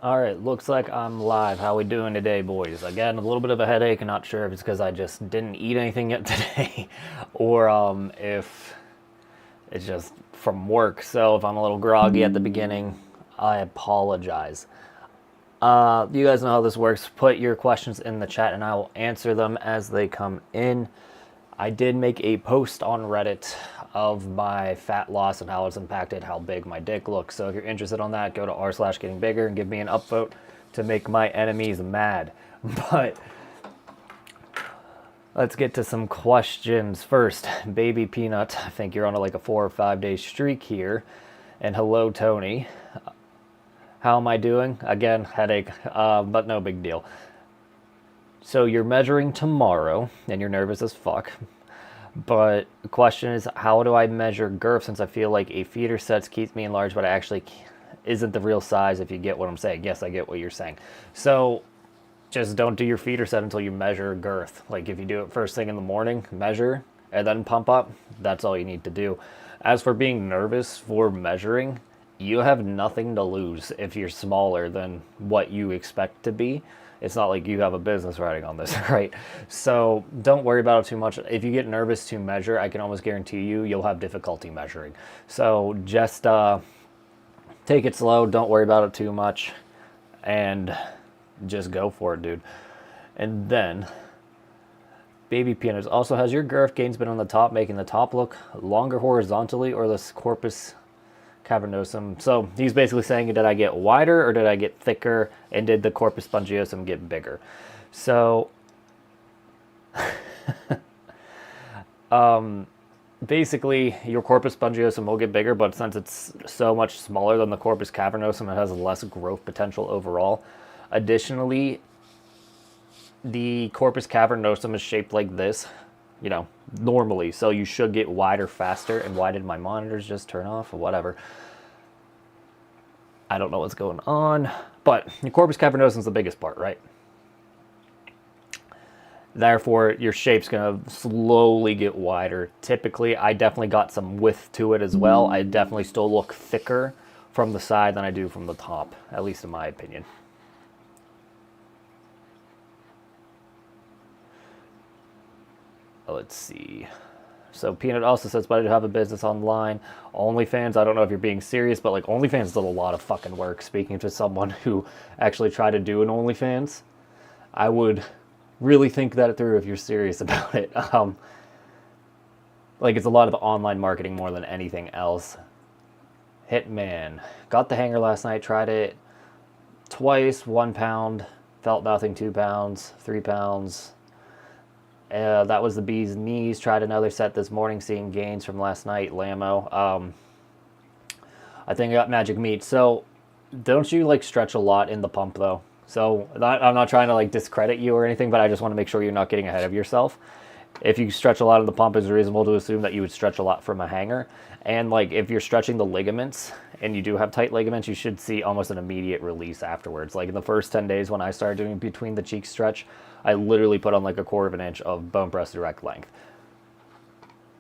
All right, looks like I'm live. How we doing today, boys? Again, a little bit of a headache. I'm not sure if it's because I just didn't eat anything yet today, or if it's just from work. So if I'm a little groggy at the beginning, I apologize. You guys know how this works. Put your questions in the chat, and I will answer them as they come in. I did make a post on Reddit of my fat loss and how it's impacted how big my dick looks. So if you're interested on that, go to r/gettingbigger and give me an upvote to make my enemies mad. But let's get to some questions first. Baby Peanut, I think you're on like a 4 or 5 day streak here. And hello, Tony. How am I doing? Again, headache, but no big deal. So you're measuring tomorrow, and you're nervous as fuck. But the question is, how do I measure girth since I feel like a feeder sets keeps me enlarged, but I actually isn't the real size, if you get what I'm saying. Yes, I get what you're saying. So just don't do your feeder set until you measure girth. Like if you do it first thing in the morning, measure, and then pump up, that's all you need to do. As for being nervous for measuring, you have nothing to lose if you're smaller than what you expect to be. It's not like you have a business riding on this, right? So don't worry about it too much. If you get nervous to measure, I can almost guarantee you'll have difficulty measuring. So just take it slow. Don't worry about it too much. And just go for it, dude. And then, Baby Peanuts also, has your girth gains been on the top, making the top look longer horizontally, or the corpus cavernosum? So he's basically saying, did I get wider or did I get thicker, and did the corpus spongiosum get bigger? So basically your corpus spongiosum will get bigger, but since it's so much smaller than the corpus cavernosum, it has less growth potential overall. Additionally, the corpus cavernosum is shaped like this, you know, normally, so you should get wider faster. And why did my monitors just turn off or whatever? I don't know what's going on, but your corpus cavernosum is the biggest part, right? Therefore, your shape's gonna slowly get wider. Typically, I definitely got some width to it as well. I definitely still look thicker from the side than I do from the top, at least in my opinion. Let's see. So Peanut also says, but I do have a business online. OnlyFans, I don't know if you're being serious, but like OnlyFans did a lot of fucking work. Speaking to someone who actually tried to do an OnlyFans, I would really think that through if you're serious about it. Like it's a lot of online marketing more than anything else. Hitman, got the hanger last night, tried it twice, 1 pound, felt nothing, 2 pounds, 3 pounds. That was the bee's knees. Tried another set this morning, seeing gains from last night. Lamo. I think I got magic meat. So don't you like stretch a lot in the pump though? So I'm not trying to like discredit you or anything, but I just want to make sure you're not getting ahead of yourself. If you stretch a lot in the pump, it's reasonable to assume that you would stretch a lot from a hanger. And like if you're stretching the ligaments and you do have tight ligaments, you should see almost an immediate release afterwards. Like in the first 10 days when I started doing between the cheek stretch, I literally put on like 1/4 inch of bone press direct length.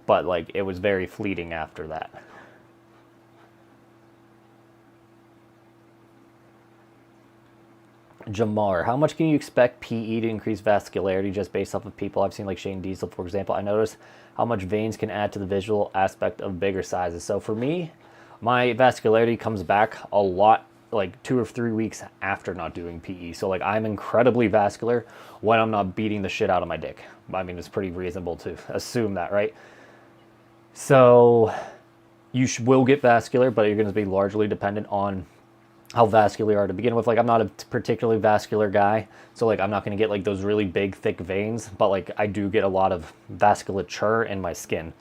But like it was very fleeting after that. Jamar, how much can you expect PE to increase vascularity just based off of people I've seen, like Shane Diesel, for example? I noticed how much veins can add to the visual aspect of bigger sizes. So for me, my vascularity comes back a lot like 2 or 3 weeks after not doing PE. So like I'm incredibly vascular when I'm not beating the shit out of my dick. I mean, it's pretty reasonable to assume that, right? So you will get vascular, but you're going to be largely dependent on how vascular you are to begin with. Like I'm not a particularly vascular guy, so like I'm not going to get like those really big thick veins, but like I do get a lot of vasculature in my skin.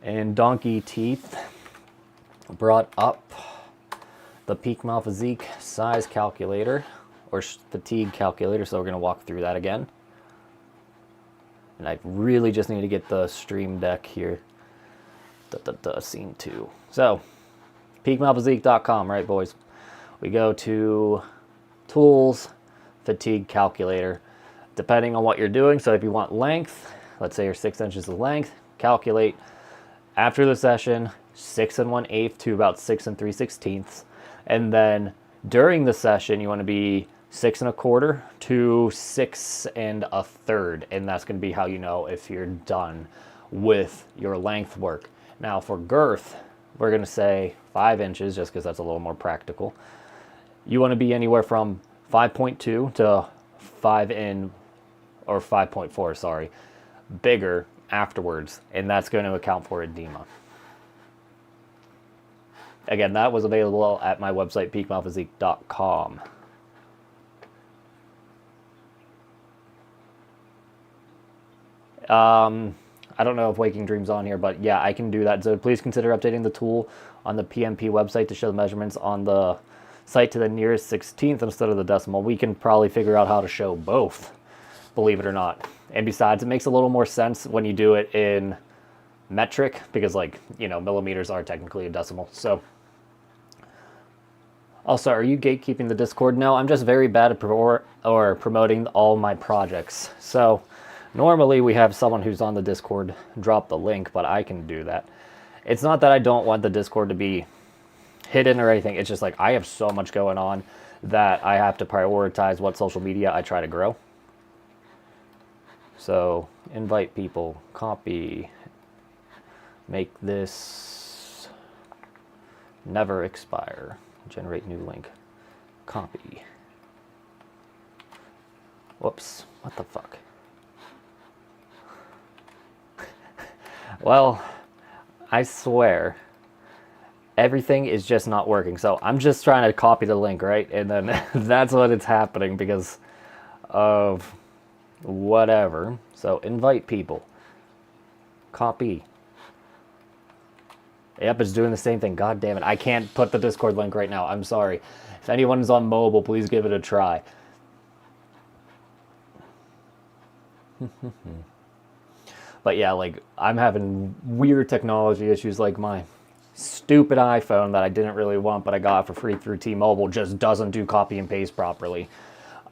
And Donkey Teeth brought up the peak mouth physique size calculator or fatigue calculator, so we're going to walk through that again. And I really just need to get the stream deck here. Scene 2. So peakmouthphysique.com, right boys? We go to tools, fatigue calculator, depending on what you're doing. So if you want length, let's say you're 6 inches of length, calculate after the session 6 1/8 to about 6 3/16. And then during the session, you want to be 6 1/4 to 6 1/3. And that's going to be how you know if you're done with your length work. Now for girth, we're going to say 5 inches just because that's a little more practical. You want to be anywhere from 5.2 to 5.4, sorry, bigger afterwards, and that's going to account for edema. Again, that was available at my website, peakmyphysique.com. I don't know if Waking Dream's on here, but yeah, I can do that. So please consider updating the tool on the PMP website to show the measurements on the site to the nearest 16th instead of the decimal. We can probably figure out how to show both, believe it or not. And besides, it makes a little more sense when you do it in metric because, like, you know, millimeters are technically a decimal. So also, are you gatekeeping the Discord? No, I'm just very bad at promoting all my projects. So normally we have someone who's on the Discord drop the link, but I can do that. It's not that I don't want the Discord to be hidden or anything. It's just like I have so much going on that I have to prioritize what social media I try to grow. So invite people, copy, make this never expire, generate new link, copy. Whoops, what the fuck? Well, I swear everything is just not working. So I'm just trying to copy the link, right? And then that's what it's happening because of whatever. So invite people, copy. Yep, it's doing the same thing. God damn it. I can't put the Discord link right now. I'm sorry. If anyone's on mobile, please give it a try. But yeah, like, I'm having weird technology issues, like my stupid iPhone that I didn't really want, but I got for free through T-Mobile just doesn't do copy and paste properly.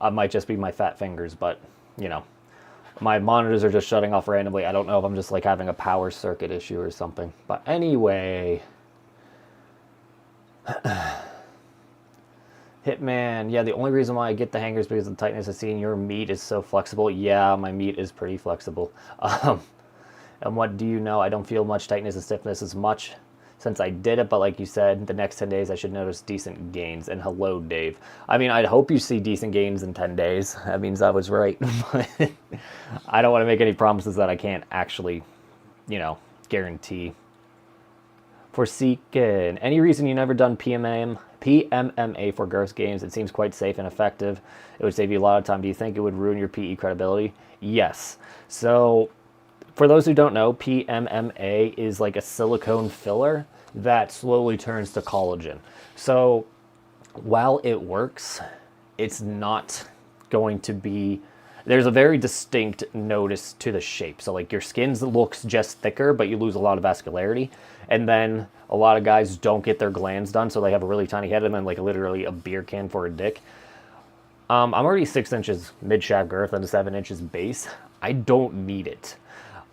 It might just be my fat fingers, but, you know, my monitors are just shutting off randomly. I don't know if I'm just, like, having a power circuit issue or something. But anyway, Hitman, yeah, the only reason why I get the hangers is because of the tightness of seeing your meat is so flexible. Yeah, my meat is pretty flexible. And what do you know? I don't feel much tightness and stiffness as much since I did it, but like you said, the next 10 days I should notice decent gains. And hello, Dave. I mean, I'd hope you see decent gains in 10 days. That means I was right. But I don't want to make any promises that I can't actually, you know, guarantee. For Seekin, any reason you never done PMMA for girth games? It seems quite safe and effective. It would save you a lot of time. Do you think it would ruin your PE credibility? Yes. So for those who don't know, PMMA is like a silicone filler that slowly turns to collagen. So while it works, it's not going to be, there's a very distinct notice to the shape. So like your skin looks just thicker, but you lose a lot of vascularity. And then a lot of guys don't get their glands done, so they have a really tiny head and then like literally a beer can for a dick. I'm already 6 inches mid-shaft girth and 7 inches base. I don't need it.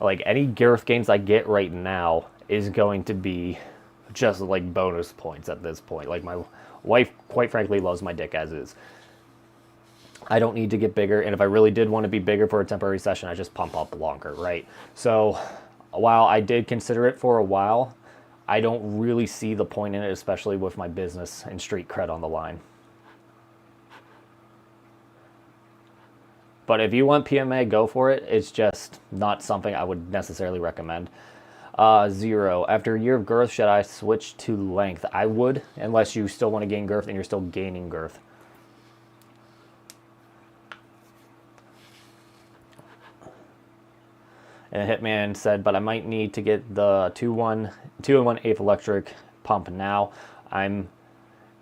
Like, any girth gains I get right now is going to be just, like, bonus points at this point. Like, my wife, quite frankly, loves my dick as is. I don't need to get bigger, and if I really did want to be bigger for a temporary session, I just pump up longer, right? So, while I did consider it for a while, I don't really see the point in it, especially with my business and street cred on the line. But if you want PMA, go for it. It's just not something I would necessarily recommend. 0. After a year of girth, should I switch to length? I would, unless you still want to gain girth and you're still gaining girth. And Hitman said, but I might need to get the 2 1/8 electric pump now. I'm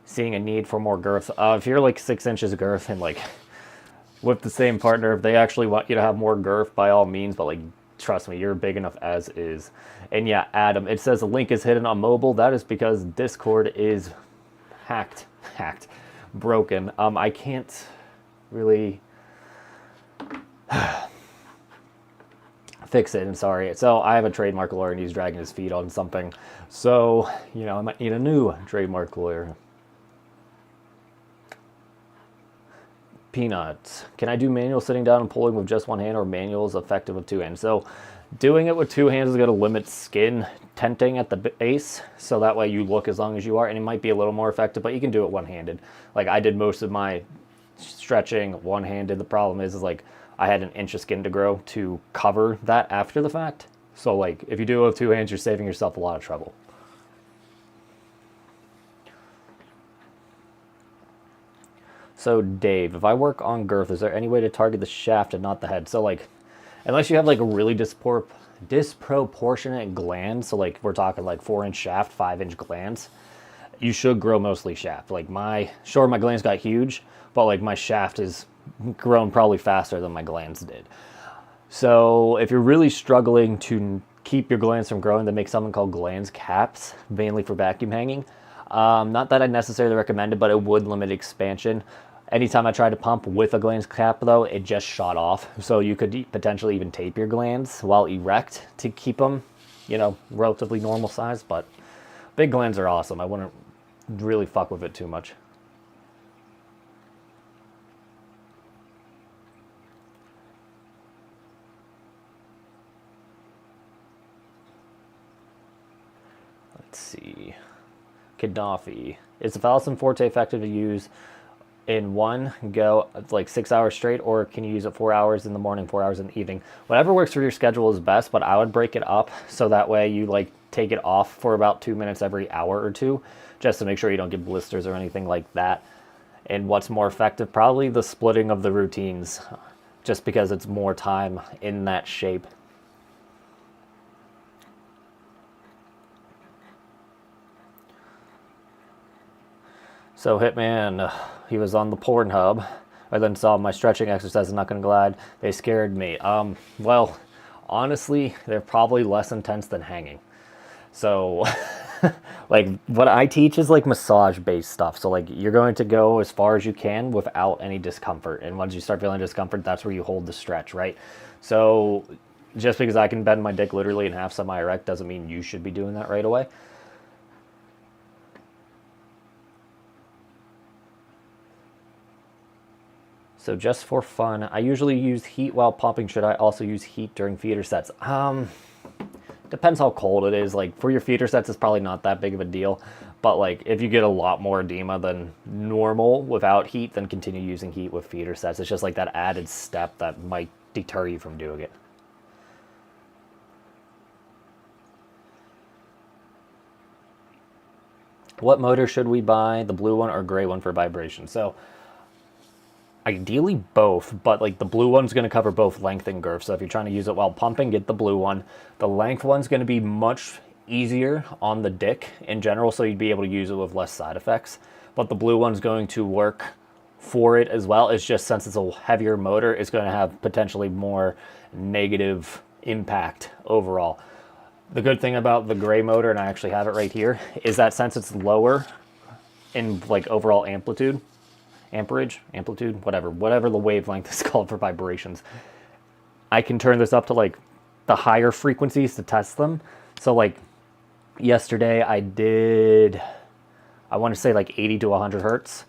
seeing a need for more girth. If you're like 6 inches of girth and like with the same partner, if they actually want you to have more girth, by all means, but like, trust me, you're big enough as is. And yeah, Adam, it says the link is hidden on mobile. That is because Discord is broken. I can't really fix it, I'm sorry. So I have a trademark lawyer and he's dragging his feet on something. So, you know, I might need a new trademark lawyer. Peanuts. Can I do manual sitting down and pulling with just one hand, or manual is effective with two hands? So doing it with two hands is going to limit skin tenting at the base, so that way you look as long as you are, and it might be a little more effective, but you can do it one-handed. Like I did most of my stretching one-handed. The problem is like I had an inch of skin to grow to cover that after the fact. So like if you do it with two hands, you're saving yourself a lot of trouble. So Dave, if I work on girth, is there any way to target the shaft and not the head? So like, unless you have like a really disproportionate gland, so like we're talking like 4-inch shaft, 5-inch glands, you should grow mostly shaft. Like my glands got huge, but like my shaft is grown probably faster than my glands did. So if you're really struggling to keep your glands from growing, then make something called glands caps, mainly for vacuum hanging. Not that I necessarily recommend it, but it would limit expansion. Anytime I tried to pump with a glands cap, though, it just shot off. So you could potentially even tape your glands while erect to keep them, you know, relatively normal size. But big glands are awesome. I wouldn't really fuck with it too much. Let's see. Gaddafi. Is the Phalocin Forte effective to use in one go, like 6 hours straight, or can you use it 4 hours in the morning, 4 hours in the evening? Whatever works for your schedule is best, but I would break it up so that way you like take it off for about 2 minutes every hour or two, just to make sure you don't get blisters or anything like that. And what's more effective? Probably the splitting of the routines, just because it's more time in that shape. So Hitman, he was on the Pornhub. I then saw my stretching exercises, not gonna glide. They scared me. Well, honestly, they're probably less intense than hanging. So, like, what I teach is like massage-based stuff. So like, you're going to go as far as you can without any discomfort. And once you start feeling discomfort, that's where you hold the stretch, right? So just because I can bend my dick literally in half semi-erect doesn't mean you should be doing that right away. So just for fun, I usually use heat while pumping. Should I also use heat during feeder sets? Depends how cold it is. Like for your feeder sets, it's probably not that big of a deal. But like if you get a lot more edema than normal without heat, then continue using heat with feeder sets. It's just like that added step that might deter you from doing it. What motor should we buy? The blue one or gray one for vibration? So ideally both, but like the blue one's going to cover both length and girth. So if you're trying to use it while pumping, get the blue one. The length one's going to be much easier on the dick in general, so you'd be able to use it with less side effects. But the blue one's going to work for it as well. It's just since it's a heavier motor, it's going to have potentially more negative impact overall. The good thing about the gray motor, and I actually have it right here, is that since it's lower in like overall amplitude, amperage, amplitude, whatever the wavelength is called for vibrations, I can turn this up to like the higher frequencies to test them. So like yesterday I did, I want to say like 80 to 100 hertz,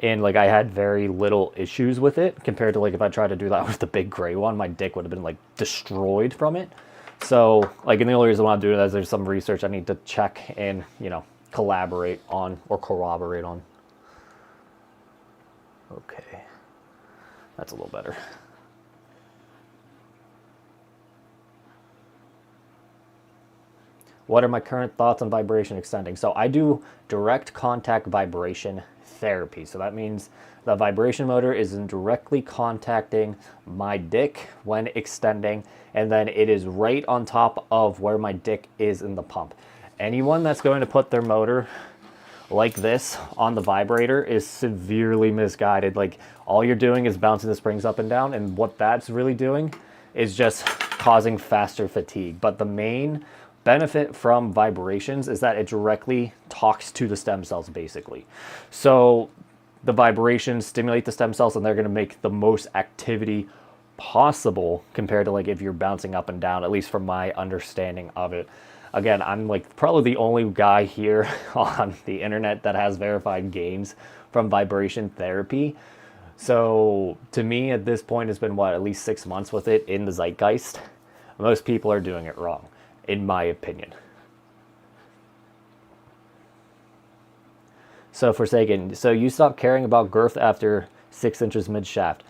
and like I had very little issues with it compared to like if I tried to do that with the big gray one, my dick would have been like destroyed from it. So like, and the only reason I want to do it is there's some research I need to check and, you know, collaborate on or corroborate on. Okay, that's a little better. What are my current thoughts on vibration extending? So I do direct contact vibration therapy. So that means the vibration motor is directly contacting my dick when extending, and then it is right on top of where my dick is in the pump. Anyone that's going to put their motor like this on the vibrator is severely misguided. Like all you're doing is bouncing the springs up and down, and what that's really doing is just causing faster fatigue. But the main benefit from vibrations is that it directly talks to the stem cells basically. So the vibrations stimulate the stem cells and they're going to make the most activity possible compared to like if you're bouncing up and down, at least from my understanding of it. Again, I'm like probably the only guy here on the internet that has verified gains from vibration therapy. So to me, at this point, it's been what, at least 6 months with it in the zeitgeist. Most people are doing it wrong, in my opinion. So Forsaken, so you stopped caring about girth after 6 inches mid shaft.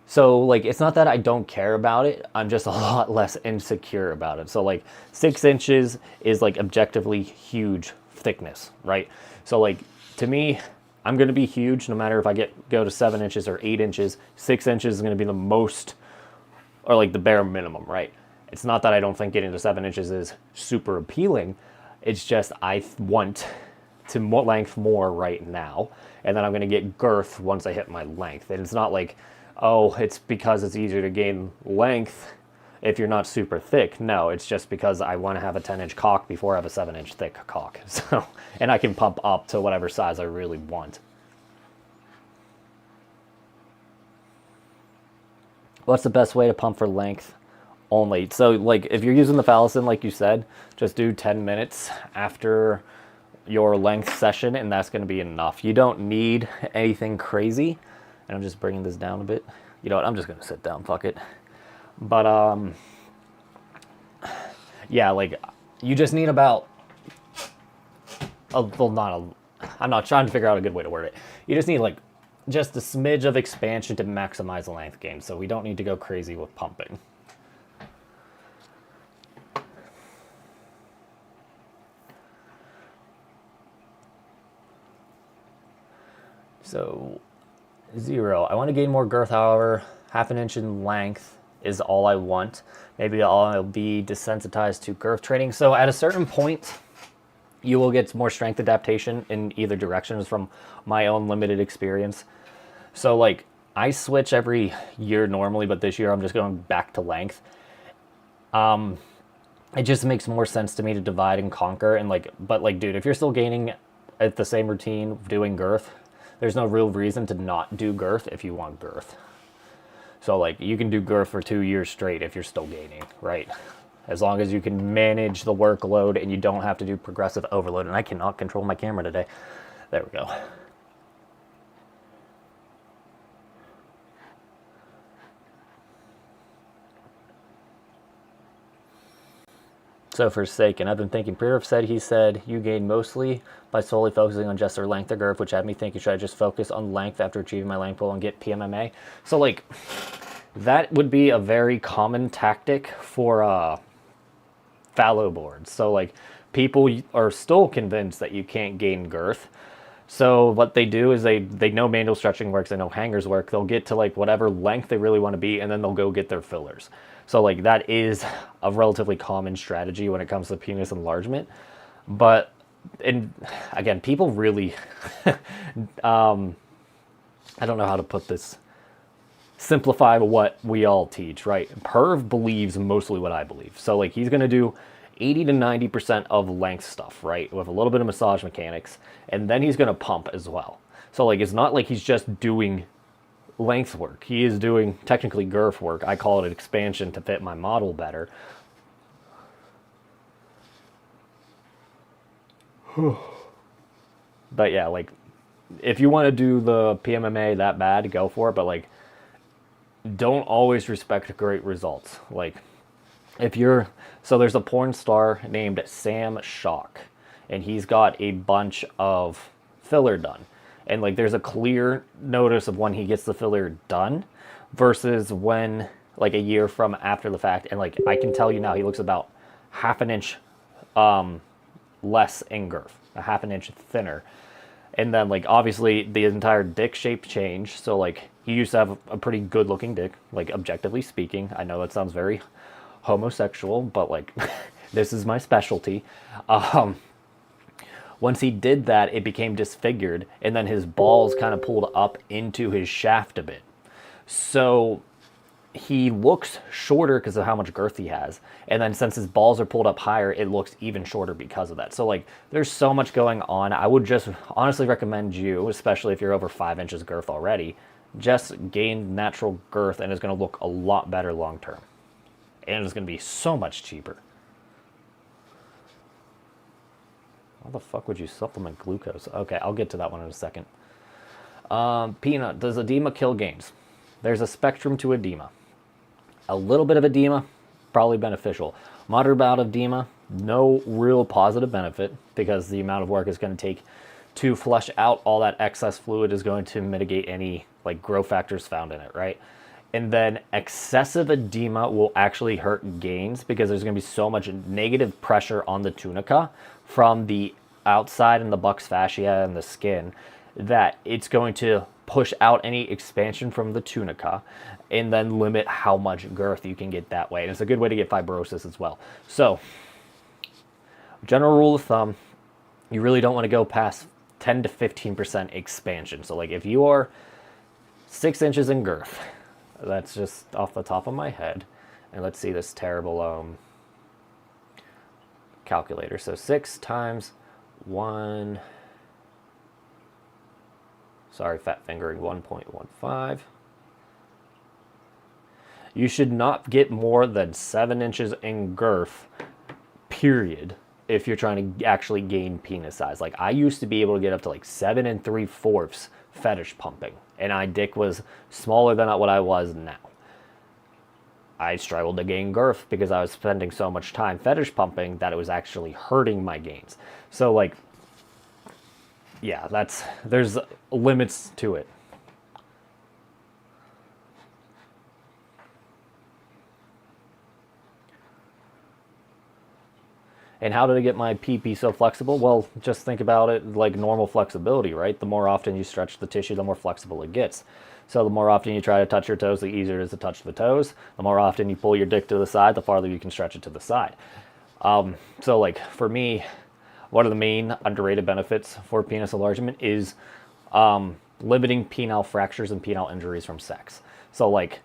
So like, it's not that I don't care about it. I'm just a lot less insecure about it. So like 6 inches is like objectively huge thickness, right? So like to me, I'm going to be huge no matter if I go to 7 inches or 8 inches. 6 inches is going to be the most, or like the bare minimum, right? It's not that I don't think getting to 7 inches is super appealing. It's just I want to length more right now, and then I'm going to get girth once I hit my length. And it's not like, oh, it's because it's easier to gain length if you're not super thick. No, it's just because I want to have a 10-inch cock before I have a 7-inch thick cock. So, and I can pump up to whatever size I really want. What's the best way to pump for length only? So like if you're using the phallicin, like you said, just do 10 minutes after your length session, and that's going to be enough. You don't need anything crazy. And I'm just bringing this down a bit. You know what? I'm just going to sit down. Fuck it. But, yeah, like, you just need about, I'm not trying to figure out a good way to word it. You just need, like, just a smidge of expansion to maximize the length gain. So we don't need to go crazy with pumping. So 0. I want to gain more girth, however, 1/2 inch in length is all I want. Maybe I'll be desensitized to girth training. So at a certain point, you will get more strength adaptation in either directions from my own limited experience. So like I switch every year normally, but this year I'm just going back to length. It just makes more sense to me to divide and conquer. And like, but like, dude, if you're still gaining at the same routine doing girth, there's no real reason to not do girth if you want girth. So like you can do girth for 2 years straight if you're still gaining, right? As long as you can manage the workload and you don't have to do progressive overload. And I cannot control my camera today. There we go. So Forsaken, I've been thinking, Prerov said he said you gain mostly by solely focusing on just their length or girth, which had me thinking, should I just focus on length after achieving my length goal and get PMMA? So like, that would be a very common tactic for fallow boards. So like, people are still convinced that you can't gain girth. So what they do is they know manual stretching works, they know hangers work. They'll get to like whatever length they really want to be, and then they'll go get their fillers. So like that is a relatively common strategy when it comes to penis enlargement. But, and again, people really, I don't know how to put this, simplify what we all teach, right? Perv believes mostly what I believe. So like he's going to do 80 to 90% of length stuff, right? With a little bit of massage mechanics. And then he's going to pump as well. So like, it's not like he's just doing length work. He is doing technically girth work. I call it an expansion to fit my model better. But yeah, like if you want to do the PMMA that bad, go for it. But like, don't always respect great results. Like if you're, so there's a porn star named Sam Shock, and he's got a bunch of filler done. And like there's a clear notice of when he gets the filler done versus when like a year from after the fact. And like I can tell you now, he looks about 1/2 inch less in girth, 1/2 inch thinner. And then like obviously the entire dick shape changed. So like he used to have a pretty good looking dick, like objectively speaking. I know that sounds very homosexual, but like this is my specialty. Once he did that, it became disfigured, and then his balls kind of pulled up into his shaft a bit. So he looks shorter because of how much girth he has. And then since his balls are pulled up higher, it looks even shorter because of that. So like, there's so much going on. I would just honestly recommend you, especially if you're over 5 inches girth already, just gain natural girth, and it's going to look a lot better long term. And it's going to be so much cheaper. How the fuck would you supplement glucose? Okay, I'll get to that one in a second. Peanut, does edema kill gains? There's a spectrum to edema. A little bit of edema, probably beneficial. Moderate amount of edema, no real positive benefit because the amount of work is going to take to flush out all that excess fluid is going to mitigate any like growth factors found in it, right? And then excessive edema will actually hurt gains because there's going to be so much negative pressure on the tunica from the outside and the buccal fascia and the skin that it's going to push out any expansion from the tunica and then limit how much girth you can get that way. And it's a good way to get fibrosis as well. So, general rule of thumb, you really don't want to go past 10 to 15% expansion. So like if you are 6 inches in girth, that's just off the top of my head. And let's see this terrible calculator. So 6 times 1, sorry, fat fingering, 1.15. You should not get more than 7 inches in girth, period, if you're trying to actually gain penis size. Like I used to be able to get up to like 7 3/4 fetish pumping, and my dick was smaller than what I was now. I struggled to gain girth because I was spending so much time fetish pumping that it was actually hurting my gains. So like, yeah, there's limits to it. And how did I get my PP so flexible? Well, just think about it like normal flexibility, right? The more often you stretch the tissue, the more flexible it gets. So the more often you try to touch your toes, the easier it is to touch the toes. The more often you pull your dick to the side, the farther you can stretch it to the side. So like for me, one of the main underrated benefits for penis enlargement is limiting penile fractures and penile injuries from sex. So like,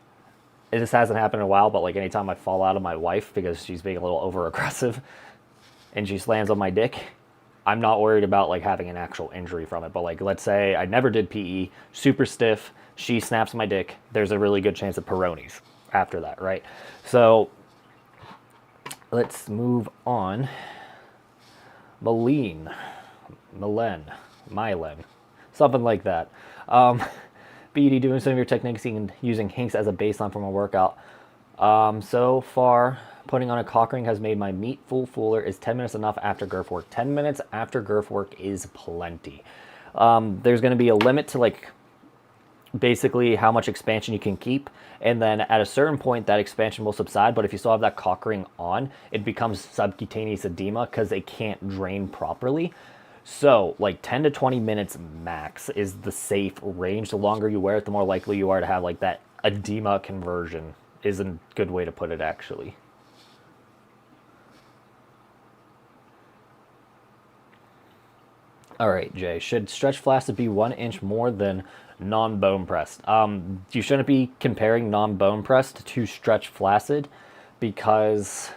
this hasn't happened in a while, but like anytime I fall out of my wife because she's being a little over aggressive and she slams on my dick, I'm not worried about like having an actual injury from it. But like, let's say I never did PE, super stiff, she snaps my dick, there's a really good chance of Peyronie's after that, right? So let's move on. Mylen, something like that. BD, doing some of your techniques and using hinks as a baseline from a workout. So far, putting on a cock ring has made my meat fuller. Is 10 minutes enough after girth work? 10 minutes after girth work is plenty. There's going to be a limit to like basically how much expansion you can keep, and then at a certain point that expansion will subside, but if you still have that cock ring on, it becomes subcutaneous edema because it can't drain properly. So like 10 to 20 minutes max is the safe range. The longer you wear it, the more likely you are to have like that edema conversion, is a good way to put it actually. All right, Jay, should stretch flaccid be 1 inch more than non-bone pressed? You shouldn't be comparing non-bone pressed to stretch flaccid because,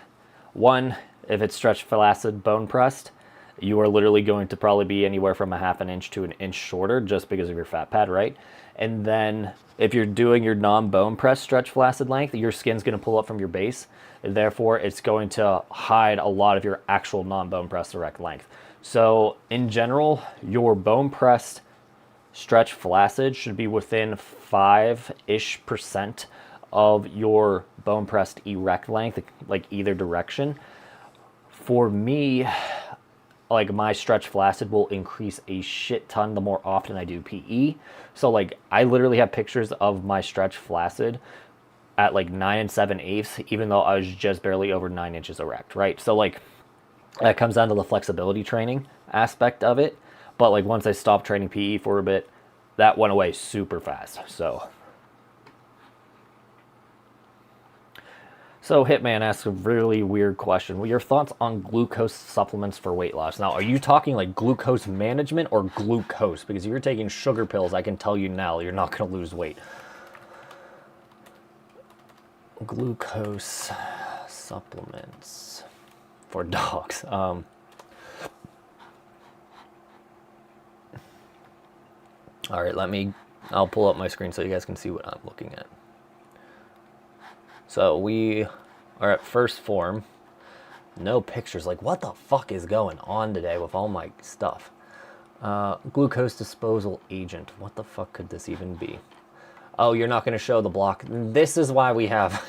one, if it's stretch flaccid bone pressed, you are literally going to probably be anywhere from a half an inch to an inch shorter just because of your fat pad, right? And then if you're doing your non-bone pressed stretch flaccid length, your skin's going to pull up from your base, and therefore it's going to hide a lot of your actual non-bone pressed erect length. So in general, your bone pressed stretch flaccid should be within 5-ish% of your bone pressed erect length, like either direction. For me, like my stretch flaccid will increase a shit ton the more often I do PE. So like I literally have pictures of my stretch flaccid at like 9 7/8, even though I was just barely over 9 inches erect, right? So like that comes down to the flexibility training aspect of it. But like once I stopped training PE for a bit, that went away super fast. So Hitman asks a really weird question. What are your thoughts on glucose supplements for weight loss? Now, are you talking like glucose management or glucose? Because if you're taking sugar pills, I can tell you now, you're not going to lose weight. Glucose supplements for dogs. All right, I'll pull up my screen so you guys can see what I'm looking at. So we are at first form. No pictures. Like, what the fuck is going on today with all my stuff? Glucose disposal agent. What the fuck could this even be? Oh, you're not going to show the block. This is why we have...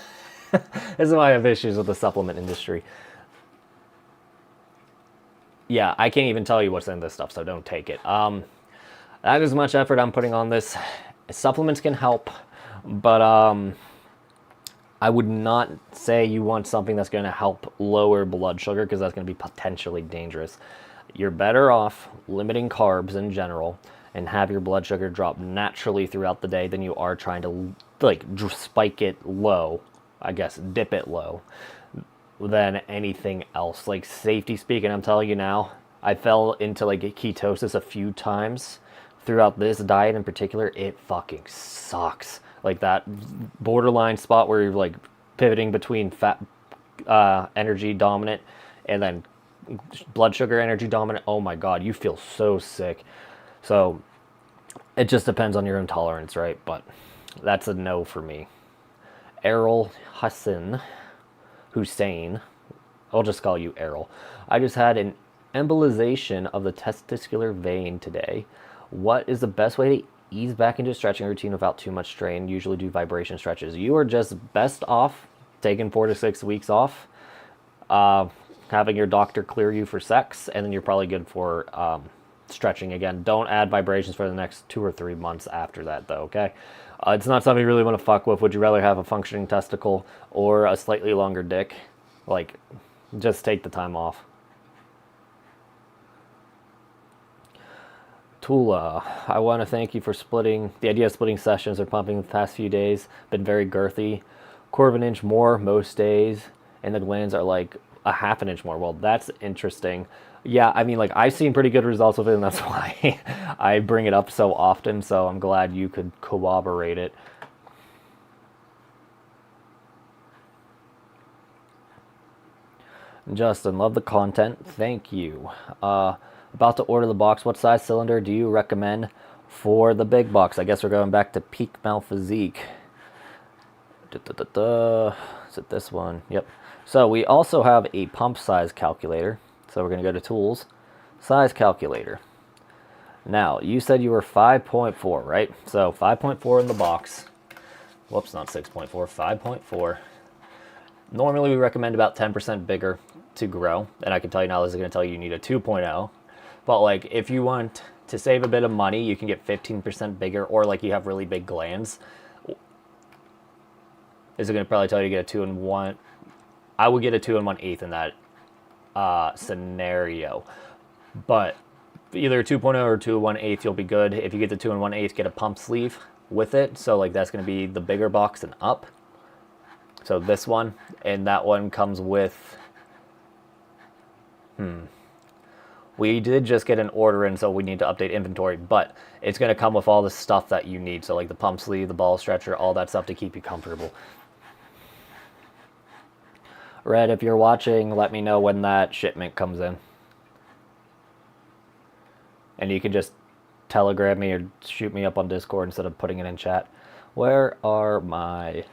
this is why I have issues with the supplement industry. Yeah, I can't even tell you what's in this stuff, so don't take it. That is much effort I'm putting on this. Supplements can help, but I would not say you want something that's going to help lower blood sugar, because that's going to be potentially dangerous. You're better off limiting carbs in general and have your blood sugar drop naturally throughout the day than you are trying to like spike it low, I guess, dip it low, than anything else. Like, safety speaking, I'm telling you now, I fell into like ketosis a few times throughout this diet in particular. It fucking sucks. Like that borderline spot where you're like pivoting between fat energy dominant and then blood sugar energy dominant. Oh my god, you feel so sick. So it just depends on your intolerance, right? But that's a no for me. Errol Hussein, I'll just call you Errol. I just had an embolization of the testicular vein today. What is the best way to ease back into a stretching routine without too much strain? Usually do vibration stretches. You are just best off taking 4 to 6 weeks off, having your doctor clear you for sex, and then you're probably good for stretching again. Don't add vibrations for the next 2 or 3 months after that, though, okay? It's not something you really want to fuck with. Would you rather have a functioning testicle or a slightly longer dick? Like, just take the time off. Tula, I want to thank you for splitting. The idea of splitting sessions or pumping the past few days been very girthy. Quarter of an inch more most days, and the glands are like a half an inch more. Well, that's interesting. Yeah, I mean, like, I've seen pretty good results with it, and that's why I bring it up so often, so I'm glad you could corroborate it. Justin, love the content. Thank you. About to order the box. What size cylinder do you recommend for the big box? I guess we're going back to Peak Male Physique. Is it this one? Yep. So we also have a pump size calculator. So we're going to go to Tools, Size Calculator. Now, you said you were 5.4, right? So 5.4 in the box. Whoops, not 6.4, 5.4. Normally we recommend about 10% bigger to grow. And I can tell you now, this is going to tell you need a 2.0. But like, if you want to save a bit of money, you can get 15% bigger, or like you have really big glands. Is it going to probably tell you to get a 2 and 1? I would get a 2 and 1/8 in that scenario, but either a 2.0 or 2 and 1/8, you'll be good. If you get the 2 and 1/8, get a pump sleeve with it. So like, that's going to be the bigger box and up. So this one, and that one comes with, we did just get an order in, so we need to update inventory, but it's going to come with all the stuff that you need. So like the pump sleeve, the ball stretcher, all that stuff to keep you comfortable. Red, if you're watching, let me know when that shipment comes in. And you can just telegram me or shoot me up on Discord instead of putting it in chat. Where are my...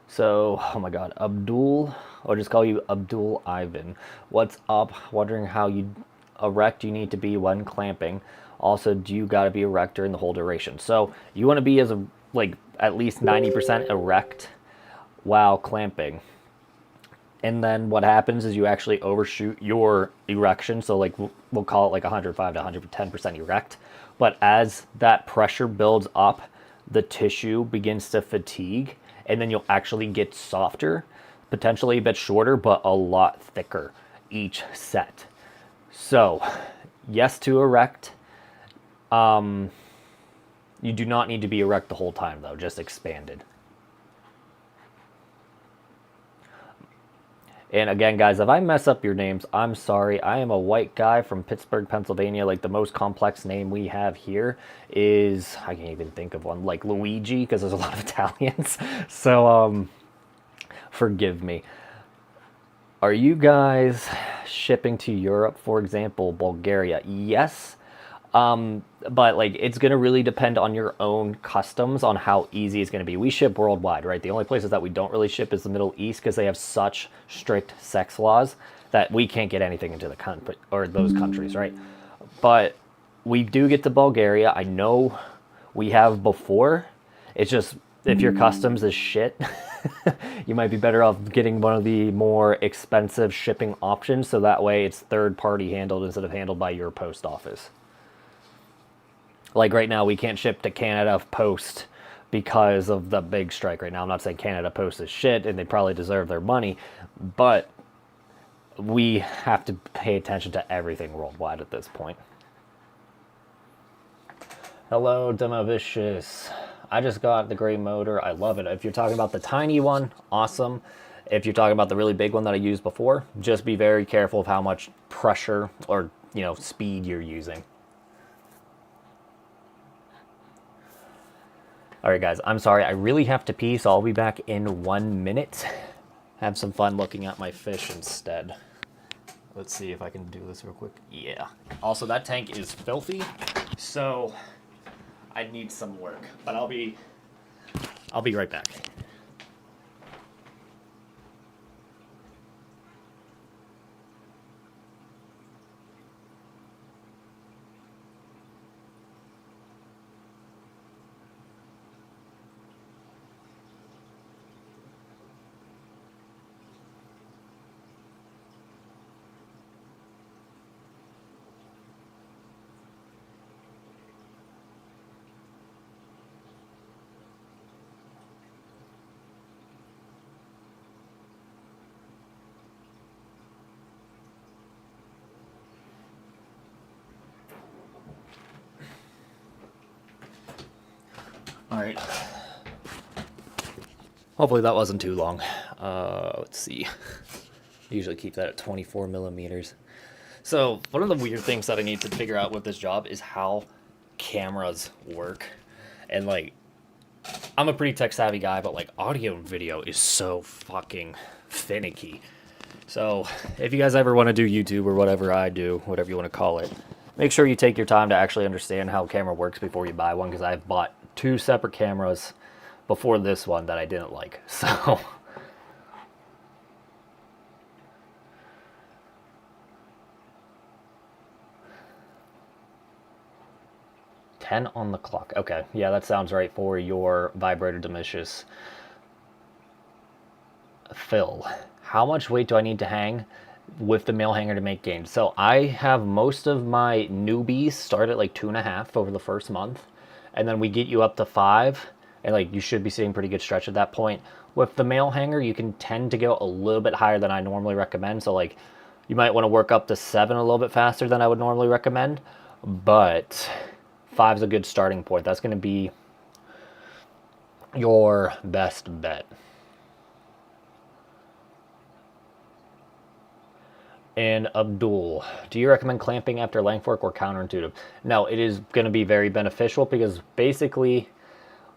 So, oh my god, Abdul, I'll just call you Abdul Ivan. What's up? Wondering how erect you need to be when clamping. Also, do you got to be erect during the whole duration? So you want to be like at least 90% erect while clamping. And then what happens is you actually overshoot your erection. So like, we'll call it like 105 to 110% erect. But as that pressure builds up, the tissue begins to fatigue, and then you'll actually get softer, potentially a bit shorter, but a lot thicker each set. So yes to erect. You do not need to be erect the whole time, though, just expanded. And again, guys, if I mess up your names, I'm sorry. I am a white guy from Pittsburgh, Pennsylvania. Like, the most complex name we have here is, I can't even think of one, like Luigi, because there's a lot of Italians. So, forgive me. Are you guys shipping to Europe, for example, Bulgaria? Yes. But like, it's going to really depend on your own customs on how easy it's going to be. We ship worldwide, right? The only places that we don't really ship is the Middle East because they have such strict sex laws that we can't get anything into the country or those countries, right? But we do get to Bulgaria. I know we have before. It's just if your customs is shit, you might be better off getting one of the more expensive shipping options so that way it's third party handled instead of handled by your post office. Like right now, we can't ship to Canada Post because of the big strike right now. I'm not saying Canada Post is shit and they probably deserve their money, but we have to pay attention to everything worldwide at this point. Hello, Demovicious. I just got the gray motor. I love it. If you're talking about the tiny one, awesome. If you're talking about the really big one that I used before, just be very careful of how much pressure or, speed you're using. All right, guys, I'm sorry. I really have to pee, so I'll be back in 1 minute. Have some fun looking at my fish instead. Let's see if I can do this real quick. Yeah. Also, that tank is filthy, so I need some work. But I'll be right back. All right. Hopefully that wasn't too long. Let's see. I usually keep that at 24 millimeters. So one of the weird things that I need to figure out with this job is how cameras work. And like, I'm a pretty tech savvy guy, but like audio and video is so fucking finicky. So if you guys ever want to do YouTube or whatever I do, whatever you want to call it, make sure you take your time to actually understand how a camera works before you buy one, because I've bought 2 separate cameras before this one that I didn't like. So 10 on the clock. Okay, yeah, that sounds right for your vibrator Domitius. Phil, how much weight do I need to hang with the male hanger to make gains? So I have most of my newbies start at like 2.5 over the first month, and then we get you up to 5, and like you should be seeing pretty good stretch at that point. With the male hanger, you can tend to go a little bit higher than I normally recommend. So like you might want to work up to 7 a little bit faster than I would normally recommend, but 5 is a good starting point. That's going to be your best bet. And Abdul, do you recommend clamping after length work or counterintuitive? No, it is going to be very beneficial because basically,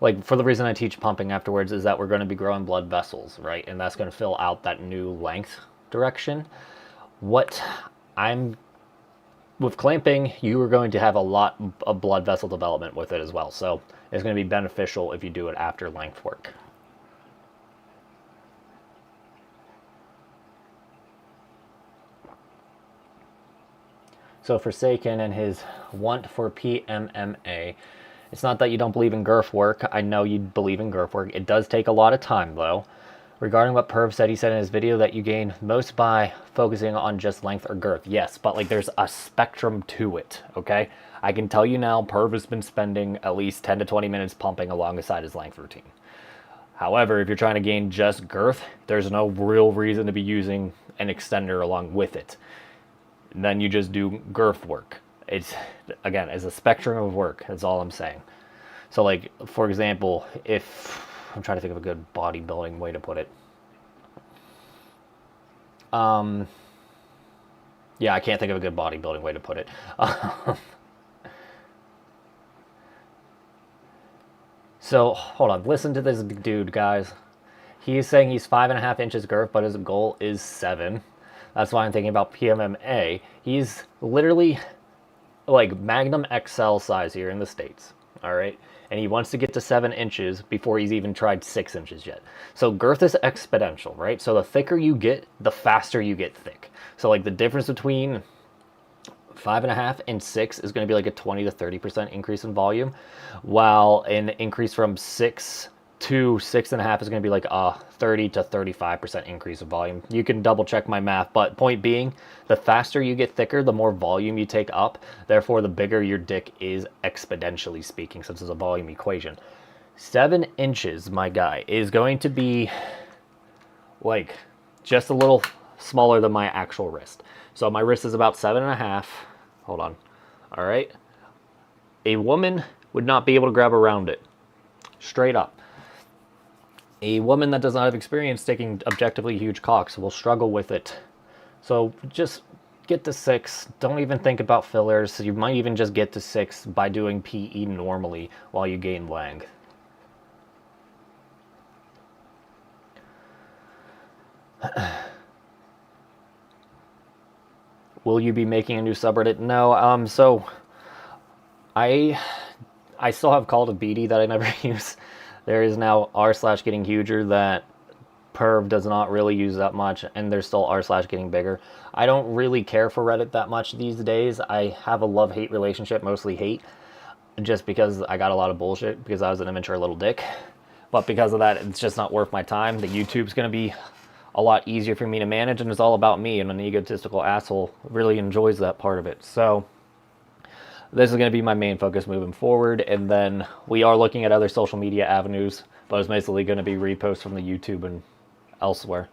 like for the reason I teach pumping afterwards is that we're going to be growing blood vessels, right? And that's going to fill out that new length direction. With clamping, you are going to have a lot of blood vessel development with it as well. So it's going to be beneficial if you do it after length work. So Forsaken and his want for PMMA, it's not that you don't believe in girth work. I know you believe in girth work. It does take a lot of time though. Regarding what Perv said, he said in his video that you gain most by focusing on just length or girth. Yes, but like there's a spectrum to it, okay? I can tell you now, Perv has been spending at least 10 to 20 minutes pumping alongside his length routine. However, if you're trying to gain just girth, there's no real reason to be using an extender along with it. And then you just do girth work. It's, again, it's a spectrum of work. That's all I'm saying. So like, for example, if I'm trying to think of a good bodybuilding way to put it. Yeah, I can't think of a good bodybuilding way to put it. So, hold on. Listen to this dude, guys. He's saying he's 5.5 inches girth, but his goal is 7. That's why I'm thinking about PMMA. He's literally like Magnum XL size here in the States. All right. And he wants to get to 7 inches before he's even tried 6 inches yet. So girth is exponential, right? So the thicker you get, the faster you get thick. So like the difference between 5.5 and 6 is going to be like a 20 to 30% increase in volume, while an increase from 6 to 6.5 is going to be like a 30 to 35% increase in volume. You can double check my math, but point being, the faster you get thicker, the more volume you take up. Therefore, the bigger your dick is, exponentially speaking, since it's a volume equation. 7 inches, my guy, is going to be like just a little smaller than my actual wrist. So my wrist is about 7.5. Hold on. All right. A woman would not be able to grab around it. Straight up. A woman that does not have experience taking objectively huge cocks will struggle with it. So just get to 6. Don't even think about fillers. You might even just get to 6 by doing PE normally while you gain length. Will you be making a new subreddit? No. So I still have Call of Duty that I never use. There is now r/getting huger that Perv does not really use that much, and there's still r/getting bigger. I don't really care for Reddit that much these days. I have a love-hate relationship, mostly hate, just because I got a lot of bullshit because I was an immature little dick. But because of that, it's just not worth my time. The YouTube's going to be a lot easier for me to manage, and it's all about me, and an egotistical asshole really enjoys that part of it. So this is going to be my main focus moving forward, and then we are looking at other social media avenues, but it's basically going to be reposts from the YouTube and elsewhere.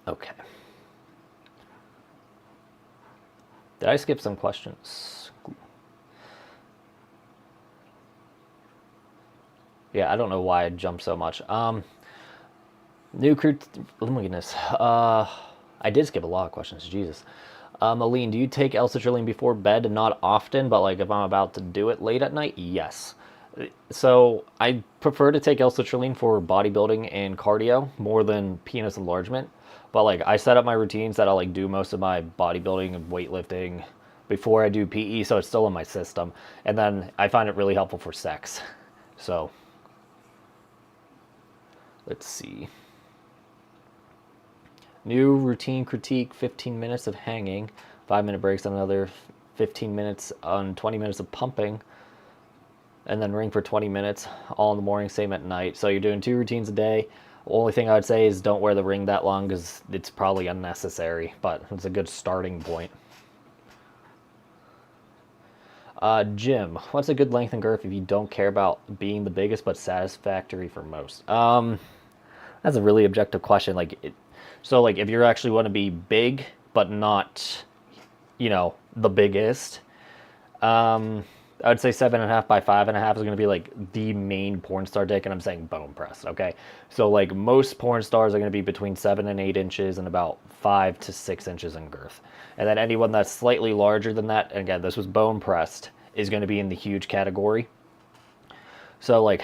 Okay. Did I skip some questions? Yeah, I don't know why I jumped so much. New crew. Oh my goodness. I did skip a lot of questions. Jesus. Aline, do you take L-citrulline before bed? Not often, but like if I'm about to do it late at night, yes. So I prefer to take L-citrulline for bodybuilding and cardio more than penis enlargement. But like I set up my routines that I'll like do most of my bodybuilding and weightlifting before I do PE, so it's still in my system. And then I find it really helpful for sex. So let's see. New routine critique, 15 minutes of hanging, 5-minute breaks, and another 15 minutes on 20 minutes of pumping, and then ring for 20 minutes, all in the morning, same at night. So you're doing 2 routines a day. The only thing I would say is don't wear the ring that long because it's probably unnecessary, but it's a good starting point. Jim, what's a good length and girth if you don't care about being the biggest but satisfactory for most? That's a really objective question. So if you actually want to be big but not, the biggest, I would say 7.5 by 5.5 is going to be like the main porn star dick, and I'm saying bone press. Okay, so like most porn stars are going to be between 7 and 8 inches and about 5 to 6 inches in girth, and then anyone that's slightly larger than that, and again this was bone pressed, is going to be in the huge category. So like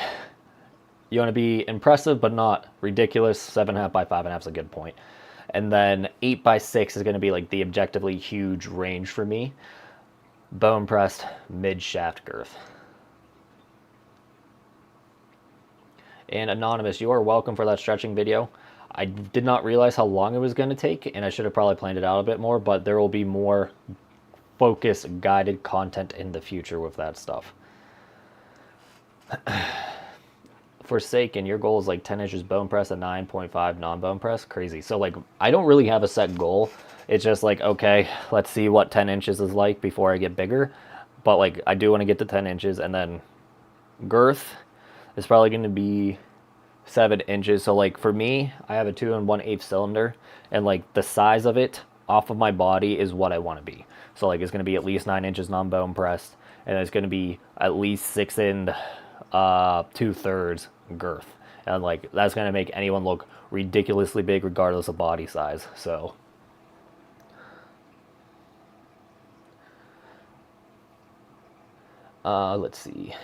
you want to be impressive but not ridiculous. 7.5 by 5.5 is a good point, and then 8 by 6 is going to be like the objectively huge range for me. Bone pressed, mid shaft girth. And Anonymous, you are welcome for that stretching video. I did not realize how long it was going to take, and I should have probably planned it out a bit more, but there will be more focus guided content in the future with that stuff. Forsaken, your goal is like 10 inches bone press and 9.5 non-bone press. Crazy. So like I don't really have a set goal. It's just like, okay, let's see what 10 inches is like before I get bigger. But like I do want to get to 10 inches, and then girth is probably going to be 7 inches. So like for me, I have a 2 1/8 cylinder, and like the size of it off of my body is what I want to be. So like it's going to be at least 9 inches non-bone pressed, and it's going to be at least 6 2/3 girth, and like that's going to make anyone look ridiculously big regardless of body size. So let's see.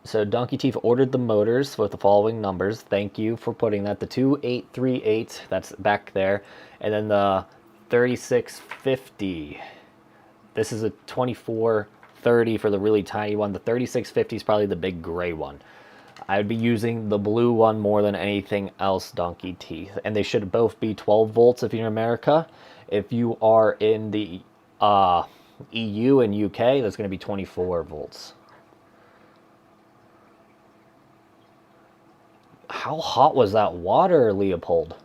So Donkey Teeth ordered the motors with the following numbers. Thank you for putting that. The 2838, that's back there. And then the 3650. This is a 2430 for the really tiny one. The 3650 is probably the big gray one. I would be using the blue one more than anything else, Donkey Teeth. And they should both be 12 volts if you're in America. If you are in the EU and UK, that's going to be 24 volts. How hot was that water, Leopold?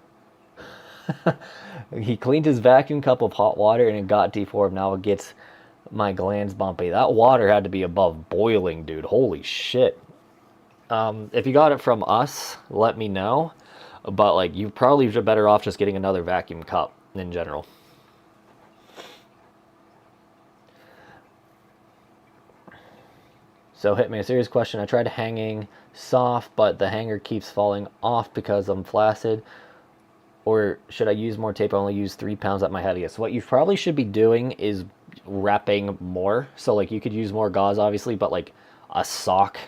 He cleaned his vacuum cup of hot water and it got deformed. Now it gets my glands bumpy. That water had to be above boiling, dude. Holy shit. If you got it from us, let me know. But like, you probably are better off just getting another vacuum cup in general. So hit me a serious question. I tried hanging soft, but the hanger keeps falling off because I'm flaccid. Or should I use more tape? I only use 3 pounds at my heaviest. What you probably should be doing is wrapping more. So like, you could use more gauze obviously, but like a sock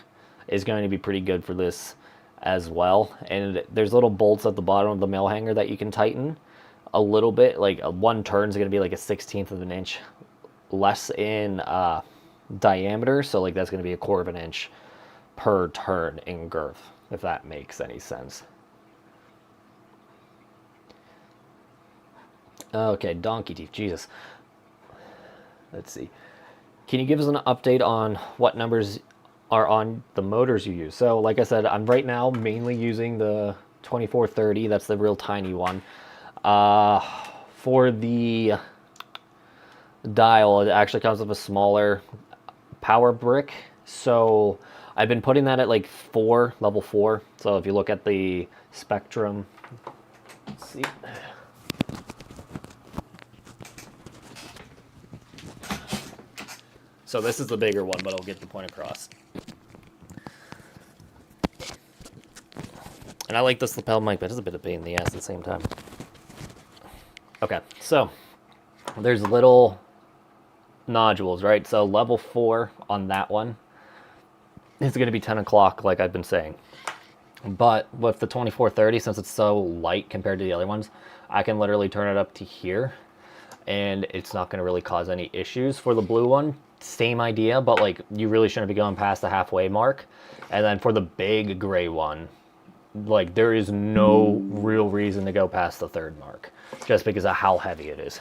is going to be pretty good for this as well. And there's little bolts at the bottom of the mail hanger that you can tighten a little bit. Like one turn is going to be like a 1/16 of an inch less in diameter. So like, that's going to be 1/4 of an inch per turn in girth, if that makes any sense. Okay, Donkey Teeth, Jesus. Let's see. Can you give us an update on what numbers are on the motors you use? So like I said, I'm right now mainly using the 2430. That's the real tiny one. For the dial, it actually comes with a smaller power brick. So I've been putting that at like 4, level 4. So if you look at the spectrum, let's see. So this is the bigger one, but I'll get the point across. And I like this lapel mic, but it's a bit of a pain in the ass at the same time. Okay, so there's little nodules, right? So level 4 on that one is going to be 10 o'clock, like I've been saying. But with the 2430, since it's so light compared to the other ones, I can literally turn it up to here, and it's not going to really cause any issues. For the blue one, same idea, but like, you really shouldn't be going past the halfway mark. And then for the big gray one, like, there is no real reason to go past the 3rd mark, just because of how heavy it is.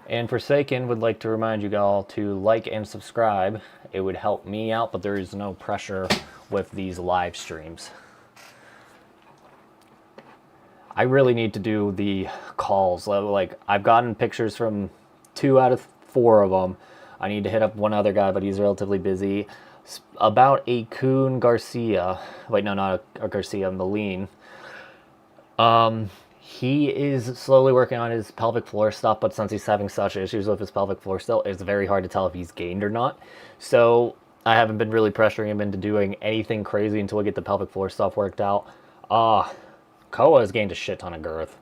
And Forsaken would like to remind you all to like and subscribe. It would help me out, but there is no pressure with these live streams. I really need to do the calls. Like, I've gotten pictures from 2 out of 4 of them. I need to hit up one other guy, but he's relatively busy. About a Coon Garcia. Wait, no, not a Garcia, Moline. He is slowly working on his pelvic floor stuff, but since he's having such issues with his pelvic floor still, it's very hard to tell if he's gained or not. So I haven't been really pressuring him into doing anything crazy until we get the pelvic floor stuff worked out. Koa has gained a shit ton of girth.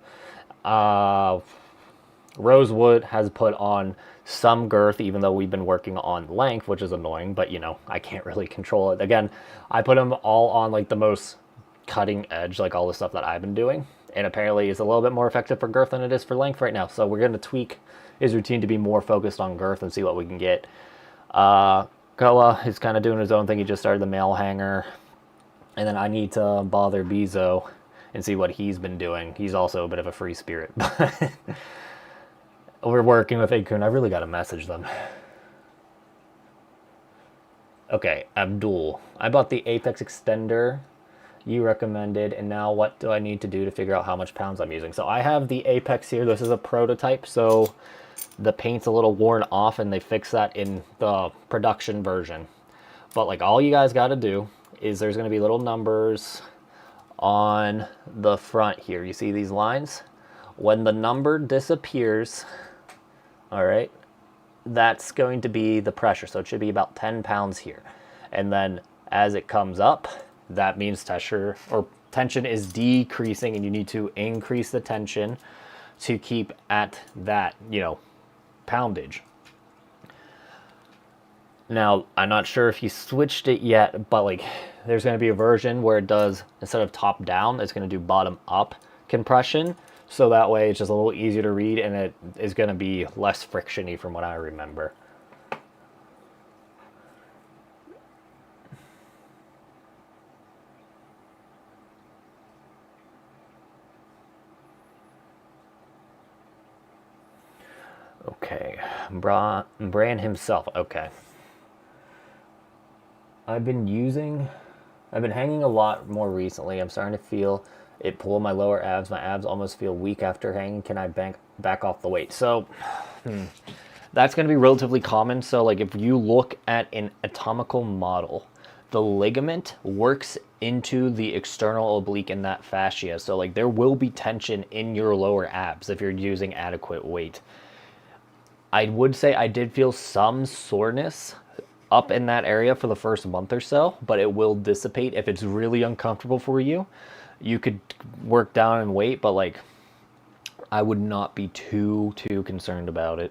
Rosewood has put on some girth, even though we've been working on length, which is annoying, but you know, I can't really control it. Again, I put them all on like the most cutting edge, like all the stuff that I've been doing, and apparently it's a little bit more effective for girth than it is for length right now. So we're going to tweak his routine to be more focused on girth and see what we can get. Koa is kind of doing his own thing. He just started the mail hanger, and then I need to bother Bezo and see what he's been doing. He's also a bit of a free spirit. We're working with Akun. I really got to message them. Okay, Abdul. I bought the Apex extender you recommended, and now what do I need to do to figure out how much pounds I'm using? So I have the Apex here. This is a prototype, so the paint's a little worn off, and they fix that in the production version. But like, all you guys got to do is there's going to be little numbers on the front here. You see these lines? When the number disappears, all right, that's going to be the pressure. So it should be about 10 pounds here. And then as it comes up, that means tension is decreasing, and you need to increase the tension to keep at that, you know, poundage. Now, I'm not sure if you switched it yet, but like there's going to be a version where it does, instead of top down, it's going to do bottom up compression. So that way it's just a little easier to read, and it is going to be less friction-y from what I remember. Okay, Bran himself. Okay. I've been hanging a lot more recently. I'm starting to feel it pull my lower abs. My abs almost feel weak after hanging. Can I back off the weight? So, that's going to be relatively common. So, like, if you look at an anatomical model, the ligament works into the external oblique in that fascia. So, like, there will be tension in your lower abs if you're using adequate weight. I would say I did feel some soreness up in that area for the first month or so, but it will dissipate. If it's really uncomfortable for you, you could work down and wait, but like I would not be too concerned about it.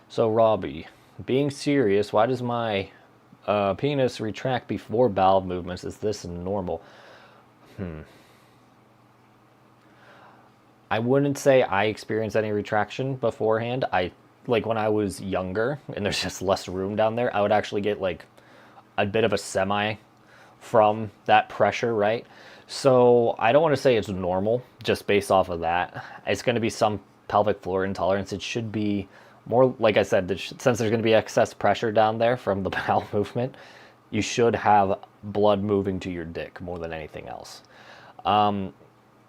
So Robbie, being serious, why does my penis retract before bowel movements? Is this normal? I wouldn't say I experienced any retraction beforehand. Like when I was younger and there's just less room down there, I would actually get like a bit of a semi from that pressure, right? So I don't want to say it's normal just based off of that. It's going to be some pelvic floor intolerance. It should be more, like I said, since there's going to be excess pressure down there from the bowel movement, you should have blood moving to your dick more than anything else.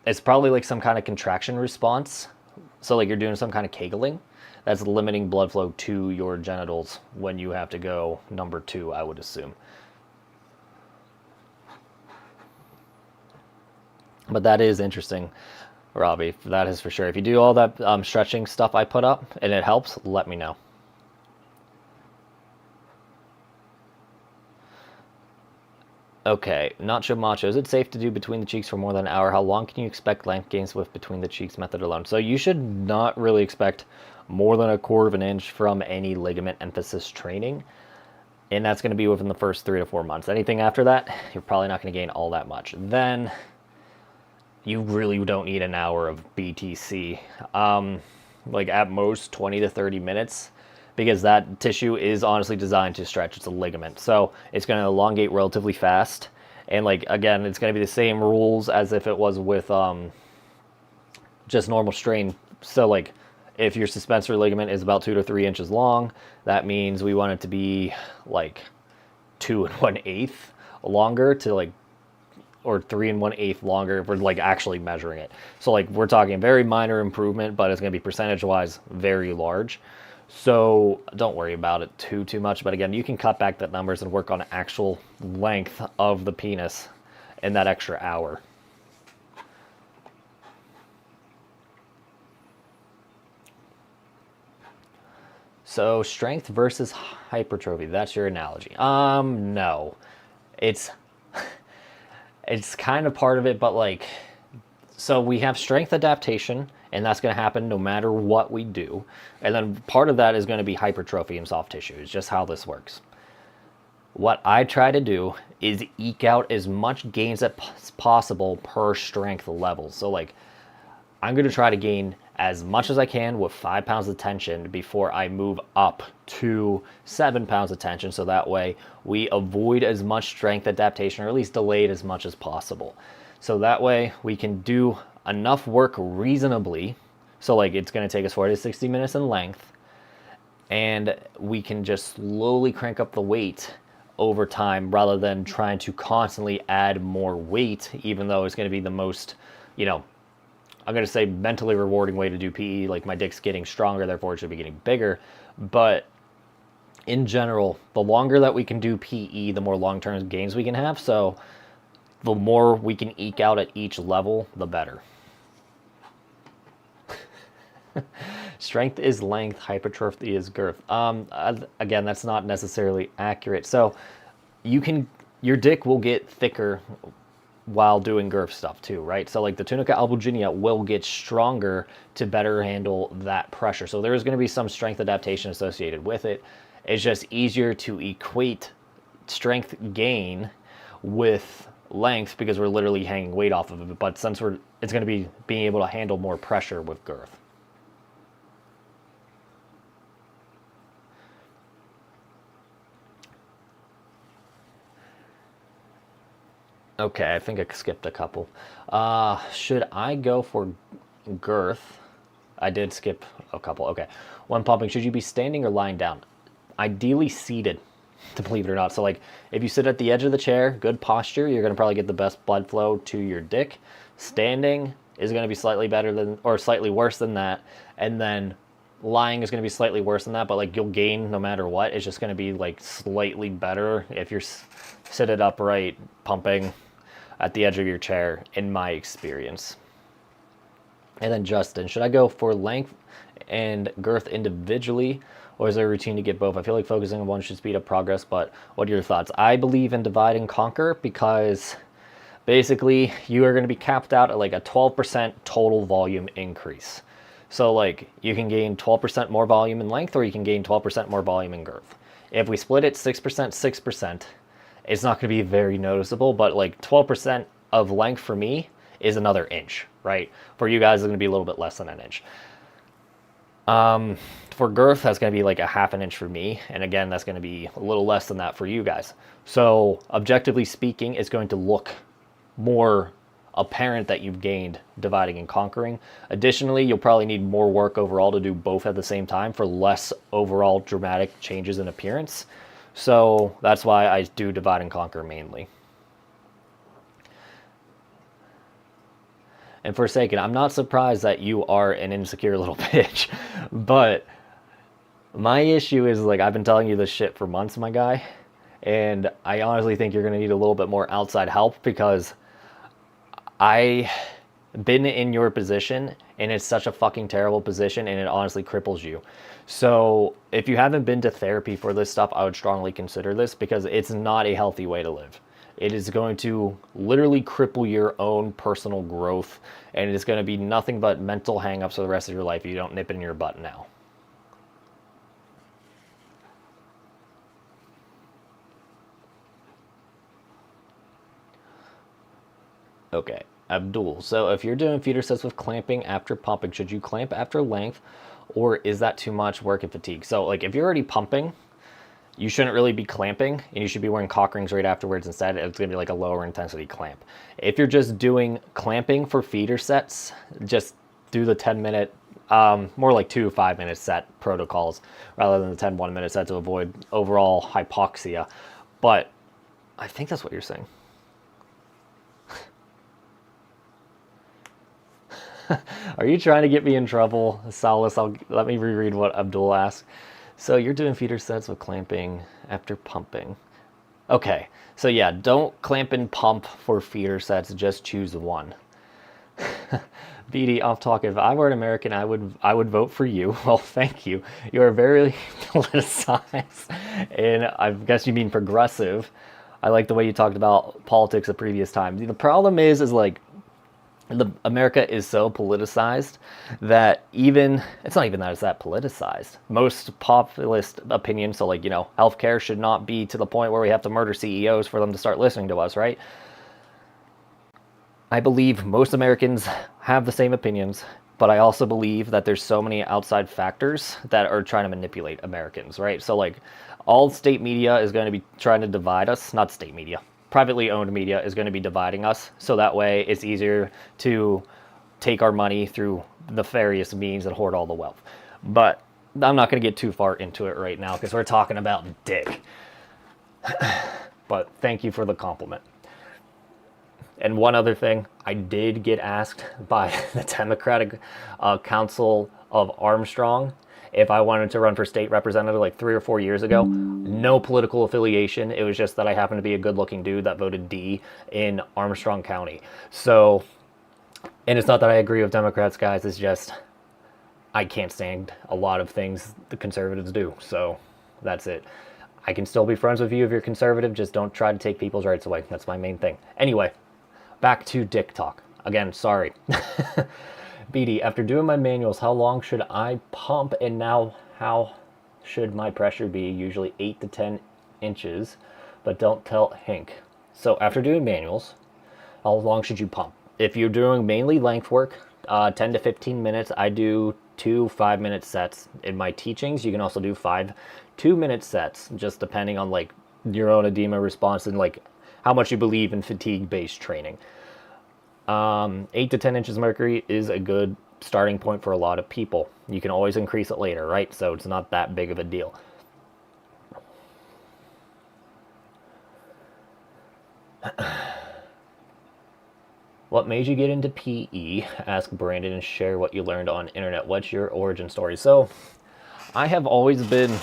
It's probably like some kind of contraction response. So like you're doing some kind of kegling that's limiting blood flow to your genitals when you have to go number 2, I would assume. But that is interesting, Robbie. That is for sure. If you do all that stretching stuff I put up and it helps, let me know. Okay, Nacho Macho. Is it safe to do between the cheeks for more than an hour? How long can you expect length gains with between the cheeks method alone? So you should not really expect more than 1/4 of an inch from any ligament emphasis training. And that's going to be within the first 3 to 4 months. Anything after that, you're probably not going to gain all that much. Then you really don't need an hour of BTC. Like at most 20 to 30 minutes. Because that tissue is honestly designed to stretch. It's a ligament. So it's going to elongate relatively fast. And like, again, it's going to be the same rules as if it was with just normal strain. So like, if your suspensory ligament is about 2 to 3 inches long, that means we want it to be like 2 1/8 longer to like, or 3 1/8 longer if we're like actually measuring it. So like, we're talking very minor improvement, but it's going to be percentage-wise very large. So don't worry about it too much. But again, you can cut back the numbers and work on actual length of the penis in that extra hour. So strength versus hypertrophy, that's your analogy. No. It's kind of part of it, but like, so we have strength adaptation, and that's going to happen no matter what we do. And then part of that is going to be hypertrophy in soft tissue. It's just how this works. What I try to do is eke out as much gains as possible per strength level. So like, I'm going to try to gain as much as I can with 5 pounds of tension before I move up to 7 pounds of tension. So that way we avoid as much strength adaptation, or at least delay it as much as possible. So that way we can do enough work reasonably. So like, it's going to take us 40 to 60 minutes in length, and we can just slowly crank up the weight over time rather than trying to constantly add more weight, even though it's going to be the most, you know, I'm going to say mentally rewarding way to do PE. Like, my dick's getting stronger, therefore it should be getting bigger. But in general, the longer that we can do PE, the more long-term gains we can have. So the more we can eke out at each level, the better. Strength is length, hypertrophy is girth. Again, that's not necessarily accurate. So your dick will get thicker while doing girth stuff too, right? So like the tunica albuginea will get stronger to better handle that pressure. So there is going to be some strength adaptation associated with it. It's just easier to equate strength gain with length because we're literally hanging weight off of it. But since it's going to be being able to handle more pressure with girth. Okay, I think I skipped a couple. Should I go for girth? I did skip a couple. Okay. When pumping, should you be standing or lying down? Ideally seated, to believe it or not. So like if you sit at the edge of the chair, good posture, you're going to probably get the best blood flow to your dick. Standing is going to be slightly better than, or slightly worse than that. And then lying is going to be slightly worse than that, but like you'll gain no matter what. It's just going to be like slightly better if you're seated upright, pumping at the edge of your chair, in my experience. And then Justin, should I go for length and girth individually, or is there a routine to get both? I feel like focusing on one should speed up progress, but what are your thoughts? I believe in divide and conquer because basically you are going to be capped out at like a 12% total volume increase. So like you can gain 12% more volume in length, or you can gain 12% more volume in girth. If we split it 6%, 6%, it's not going to be very noticeable, but like 12% of length for me is another inch, right? For you guys, it's going to be a little bit less than an inch. For girth, that's going to be like a half an inch for me. And again, that's going to be a little less than that for you guys. So objectively speaking, it's going to look more apparent that you've gained dividing and conquering. Additionally, you'll probably need more work overall to do both at the same time for less overall dramatic changes in appearance. So that's why I do divide and conquer mainly. And Forsaken, I'm not surprised that you are an insecure little bitch, but my issue is like I've been telling you this shit for months, my guy, and I honestly think you're going to need a little bit more outside help because I've been in your position and it's such a fucking terrible position and it honestly cripples you. So if you haven't been to therapy for this stuff, I would strongly consider this because it's not a healthy way to live. It is going to literally cripple your own personal growth, and it is going to be nothing but mental hangups for the rest of your life if you don't nip it in your butt now. Okay, Abdul. So if you're doing feeder sets with clamping after pumping, should you clamp after length, or is that too much work and fatigue? So like if you're already pumping, you shouldn't really be clamping, and you should be wearing cock rings right afterwards. Instead, it's going to be like a lower intensity clamp. If you're just doing clamping for feeder sets, just do the 10-minute, more like 2 5-minute set protocols rather than the 10 1-minute set to avoid overall hypoxia. But I think that's what you're saying. Are you trying to get me in trouble, Salas? Let me reread what Abdul asked. So you're doing feeder sets with clamping after pumping. Okay, so yeah, don't clamp and pump for feeder sets, just choose one. BD, off talk. If I were an American, I would vote for you. Well, thank you. You are very politicized, and I guess you mean progressive. I like the way you talked about politics the previous time. The problem is like, America is so politicized that it's not even that it's that politicized. Most populist opinions, so like, healthcare should not be to the point where we have to murder CEOs for them to start listening to us, right? I believe most Americans have the same opinions, but I also believe that there's so many outside factors that are trying to manipulate Americans, right? So like all state media is going to be trying to divide us, not state media. Privately owned media is going to be dividing us, so that way it's easier to take our money through nefarious means and hoard all the wealth. But I'm not going to get too far into it right now because we're talking about dick. But thank you for the compliment. And one other thing, I did get asked by the Democratic Council of Armstrong if I wanted to run for state representative like 3 or 4 years ago. No political affiliation. It was just that I happened to be a good-looking dude that voted D in Armstrong County. So, and it's not that I agree with Democrats, guys. It's just I can't stand a lot of things the conservatives do. So that's it. I can still be friends with you if you're conservative. Just don't try to take people's rights away. That's my main thing. Anyway, back to dick talk. Again, sorry. BD, after doing my manuals, how long should I pump? And now how should my pressure be? Usually 8 to 10 inches, but don't tell Hank. So after doing manuals, how long should you pump? If you're doing mainly length work, 10 to 15 minutes, I do 2 5-minute sets. In my teachings, you can also do 5 2-minute sets, just depending on like your own edema response and like how much you believe in fatigue-based training. 8 to 10 inches mercury is a good starting point for a lot of people. You can always increase it later, right? So it's not that big of a deal. What made you get into PE? Ask Brandon and share what you learned on internet. What's your origin story? So I have always been,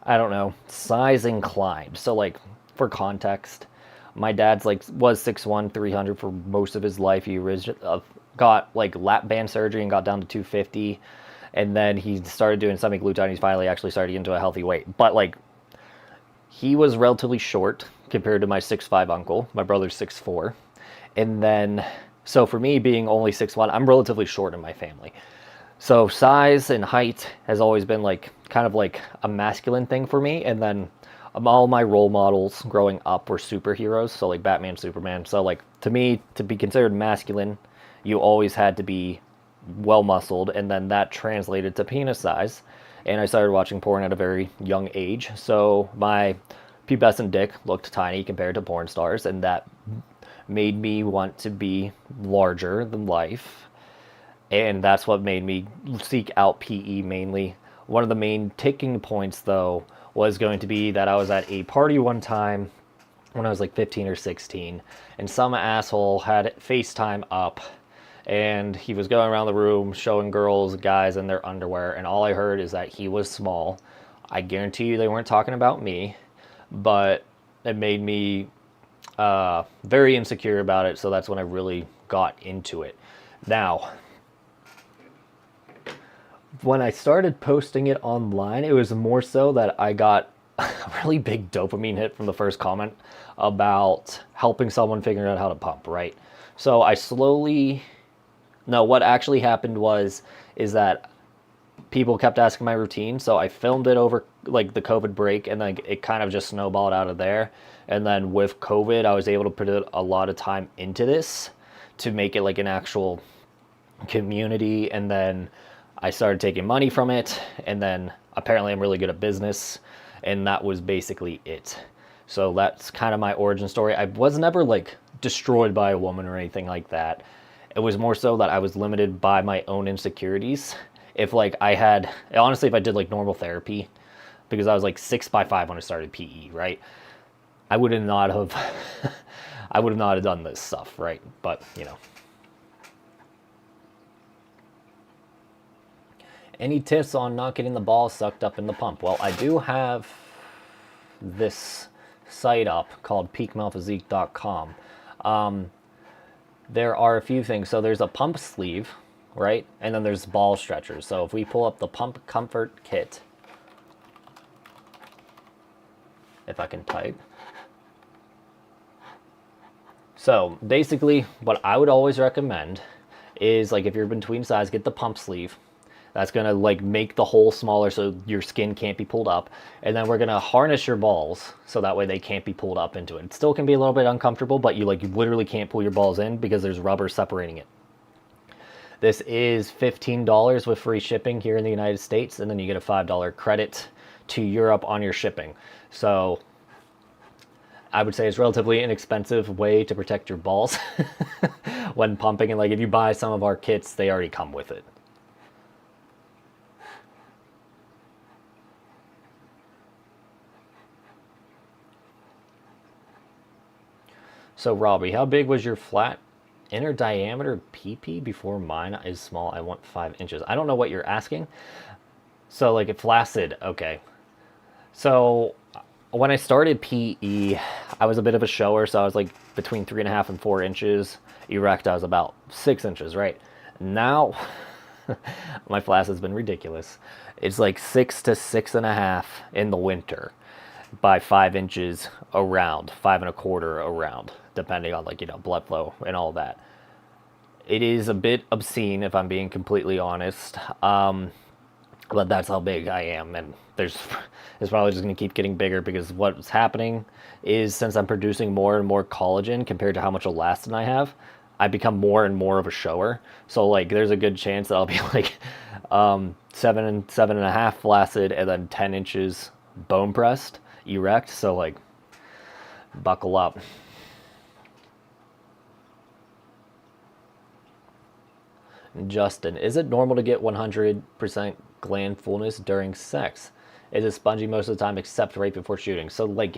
I don't know, size inclined. So like for context, my dad's like was 6'1", 300 for most of his life. He got like lap band surgery and got down to 250. And then he started doing semaglutide. He's finally actually started into a healthy weight. But like he was relatively short compared to my 6'5" uncle. My brother's 6'4". And then, so for me being only 6'1", I'm relatively short in my family. So size and height has always been like kind of like a masculine thing for me. And then all my role models growing up were superheroes. So like Batman, Superman. So like to me, to be considered masculine, you always had to be well muscled. And then that translated to penis size. And I started watching porn at a very young age. So my pubescent dick looked tiny compared to porn stars. And that made me want to be larger than life, and that's what made me seek out PE mainly. One of the main ticking points though was going to be that I was at a party one time when I was like 15 or 16, and some asshole had FaceTime up and he was going around the room showing girls, guys in their underwear, and all I heard is that he was small. I guarantee you they weren't talking about me, but it made me very insecure about it, so that's when I really got into it. Now, when I started posting it online, it was more so that I got a really big dopamine hit from the first comment about helping someone figure out how to pump, right? So I slowly... No, what actually happened is that people kept asking my routine, so I filmed it over like the COVID break, and then it kind of just snowballed out of there. And then with COVID, I was able to put a lot of time into this to make it like an actual community. And then I started taking money from it. And then apparently I'm really good at business. And that was basically it. So that's kind of my origin story. I was never like destroyed by a woman or anything like that. It was more so that I was limited by my own insecurities. If like I had, honestly, if I did like normal therapy, because I was like 6'5" when I started PE, right? I would not have done this stuff, right? But, you know. Any tips on not getting the balls sucked up in the pump? Well, I do have this site up called peakmale-physique.com. There are a few things. So there's a pump sleeve, right? And then there's ball stretchers. So if we pull up the pump comfort kit, if I can type. So basically what I would always recommend is like if you're between size, get the pump sleeve. That's going to like make the hole smaller so your skin can't be pulled up. And then we're going to harness your balls so that way they can't be pulled up into it. It still can be a little bit uncomfortable, but you literally can't pull your balls in because there's rubber separating it. This is $15 with free shipping here in the United States, and then you get a $5 credit to Europe on your shipping. So I would say it's a relatively inexpensive way to protect your balls when pumping. And like if you buy some of our kits, they already come with it. So Robbie, how big was your flat inner diameter PP before mine is small? I want 5 inches. I don't know what you're asking. So like it flaccid, okay. So when I started PE, I was a bit of a shower, so I was like between 3.5 and 4 inches. Erect, I was about 6 inches, right? Now, my flaccid has been ridiculous. It's like 6 to 6.5 in the winter. by 5 inches around, 5 1/4 around, depending on like, blood flow and all that. It is a bit obscene if I'm being completely honest. But that's how big I am, and it's probably just going to keep getting bigger because what's happening is since I'm producing more and more collagen compared to how much elastin I have, I become more and more of a shower. So like, there's a good chance that I'll be like 7 and 7.5 flaccid, and then 10 inches bone pressed, erect. So like, buckle up. Justin, is it normal to get 100% gland fullness during sex? Is it spongy most of the time except right before shooting? So like,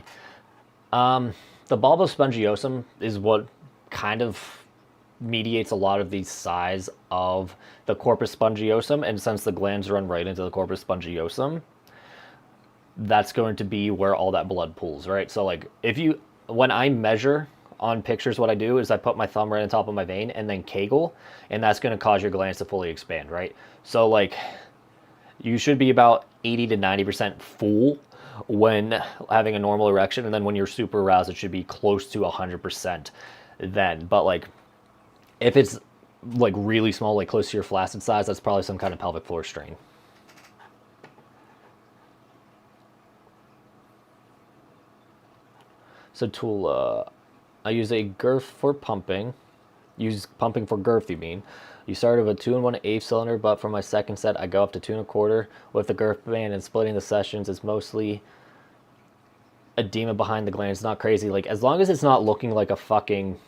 the bulbo spongiosum is what kind of mediates a lot of the size of the corpus spongiosum, and since the glands run right into the corpus spongiosum, that's going to be where all that blood pools, right? So like, when I measure on pictures, what I do is I put my thumb right on top of my vein and then kegel, and that's going to cause your glands to fully expand, right? So like, you should be about 80 to 90% full when having a normal erection, and then when you're super aroused, it should be close to 100% then. But like, if it's like really small, like close to your flaccid size, that's probably some kind of pelvic floor strain. So Tula, I use a girth for pumping. Use pumping for girth, you mean? You started with a 2 1/8 cylinder, but for my second set, I go up to 2 1/4 with the girth band, and splitting the sessions is mostly edema behind the glands. Not crazy. Like, as long as it's not looking like a fucking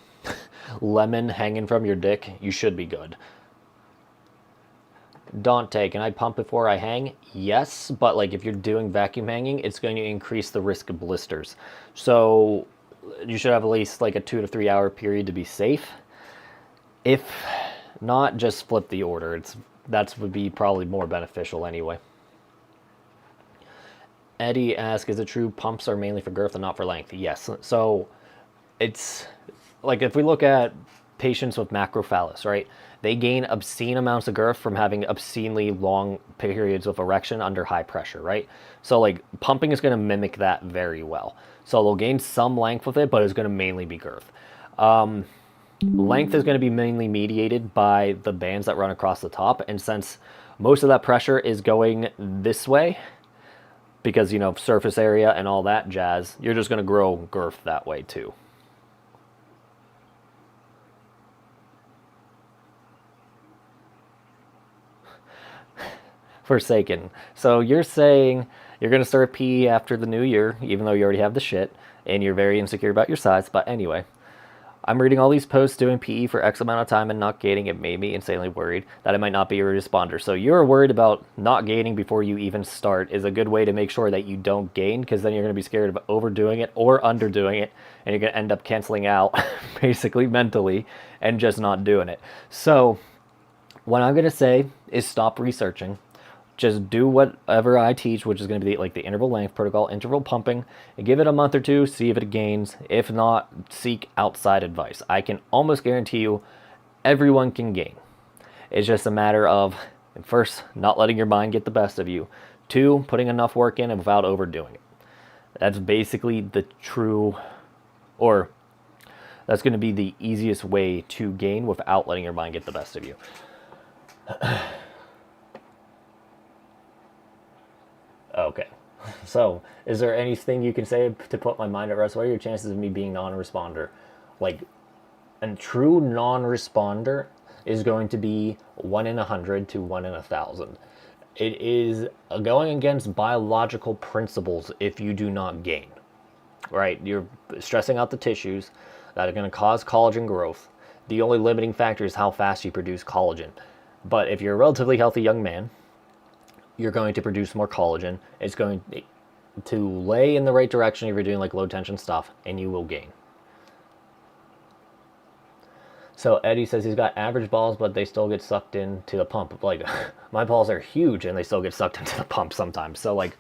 lemon hanging from your dick, you should be good. Dante, can I pump before I hang? Yes, but like, if you're doing vacuum hanging, it's going to increase the risk of blisters. So you should have at least like a 2 to 3 hour period to be safe. If not, just flip the order. That would be probably more beneficial anyway. Eddie asks, is it true pumps are mainly for girth and not for length? Yes. So it's like, if we look at patients with macrophallus, right? They gain obscene amounts of girth from having obscenely long periods of erection under high pressure, right? So like, pumping is going to mimic that very well. So they'll gain some length with it, but it's going to mainly be girth. Length is going to be mainly mediated by the bands that run across the top, and since most of that pressure is going this way, because, surface area and all that jazz, you're just going to grow girth that way too. Forsaken. So you're saying you're going to start PE after the new year, even though you already have the shit, and you're very insecure about your size. But anyway, I'm reading all these posts doing PE for X amount of time and not gaining. It made me insanely worried that I might not be a responder. So you're worried about not gaining before you even start is a good way to make sure that you don't gain, because then you're going to be scared of overdoing it or underdoing it, and you're going to end up canceling out basically mentally and just not doing it. So what I'm going to say is stop researching. Just do whatever I teach, which is going to be like the interval length protocol, interval pumping, and give it a month or two, see if it gains. If not, seek outside advice. I can almost guarantee you everyone can gain. It's just a matter of, first, not letting your mind get the best of you. 2, putting enough work in and without overdoing it. That's basically the true, or that's going to be the easiest way to gain without letting your mind get the best of you. Okay, so is there anything you can say to put my mind at rest? What are your chances of me being non-responder? Like, a true non-responder is going to be 1 in 100 to 1 in 1,000. It is going against biological principles if you do not gain, right? You're stressing out the tissues that are going to cause collagen growth. The only limiting factor is how fast you produce collagen. But if you're a relatively healthy young man, you're going to produce more collagen. It's going to lay in the right direction if you're doing like low tension stuff, and you will gain. So Eddie says he's got average balls, but they still get sucked into the pump. Like, my balls are huge and they still get sucked into the pump sometimes. So like,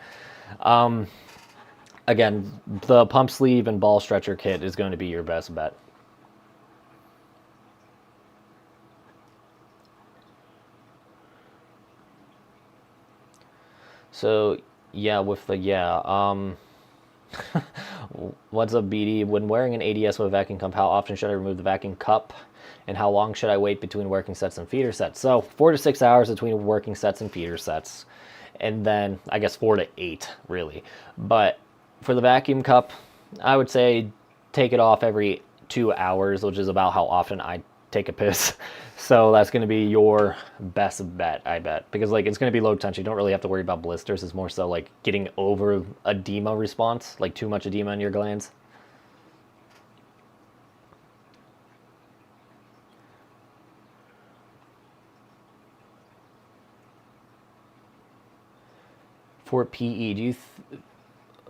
again, the pump sleeve and ball stretcher kit is going to be your best bet. So yeah, with the What's up, BD? When wearing an ADS with a vacuum cup, how often should I remove the vacuum cup? And how long should I wait between working sets and feeder sets? So 4 to 6 hours between working sets and feeder sets. And then I guess 4 to 8, really. But for the vacuum cup, I would say take it off every 2 hours, which is about how often I take a piss. So that's going to be your best bet, I bet. Because like it's going to be low tension. You don't really have to worry about blisters. It's more so like getting over edema response, like too much edema in your glands. For PE, do you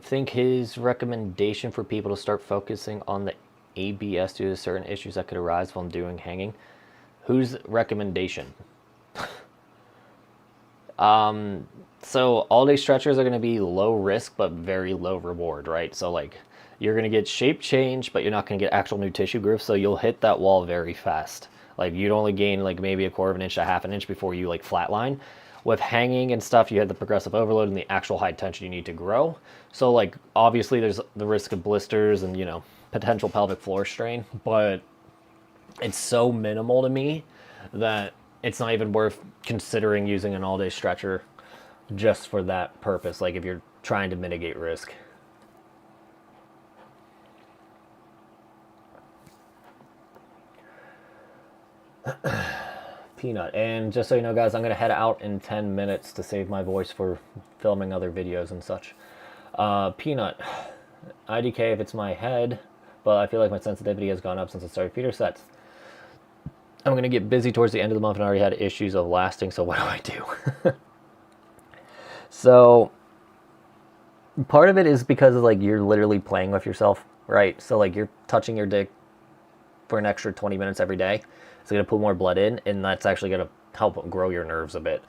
think his recommendation for people to start focusing on the ABS due to certain issues that could arise while doing hanging? Whose recommendation? So all-day stretchers are going to be low risk but very low reward, right? So like you're going to get shape change, but you're not going to get actual new tissue growth, so you'll hit that wall very fast. Like you'd only gain like maybe a quarter of an inch to half an inch before you like flatline. With hanging and stuff, you had the progressive overload and the actual high tension you need to grow. So like obviously there's the risk of blisters and, you know, potential pelvic floor strain, but it's so minimal to me that it's not even worth considering using an all-day stretcher just for that purpose, like if you're trying to mitigate risk. Peanut. And just so you know, guys, I'm going to head out in 10 minutes to save my voice for filming other videos and such. Peanut. IDK if it's my head, but I feel like my sensitivity has gone up since I started feeder sets. I'm going to get busy towards the end of the month and I already had issues of lasting, so what do I do? So part of it is because of like you're literally playing with yourself, right? So like you're touching your dick for an extra 20 minutes every day. It's going to put more blood in, and that's actually going to help grow your nerves a bit.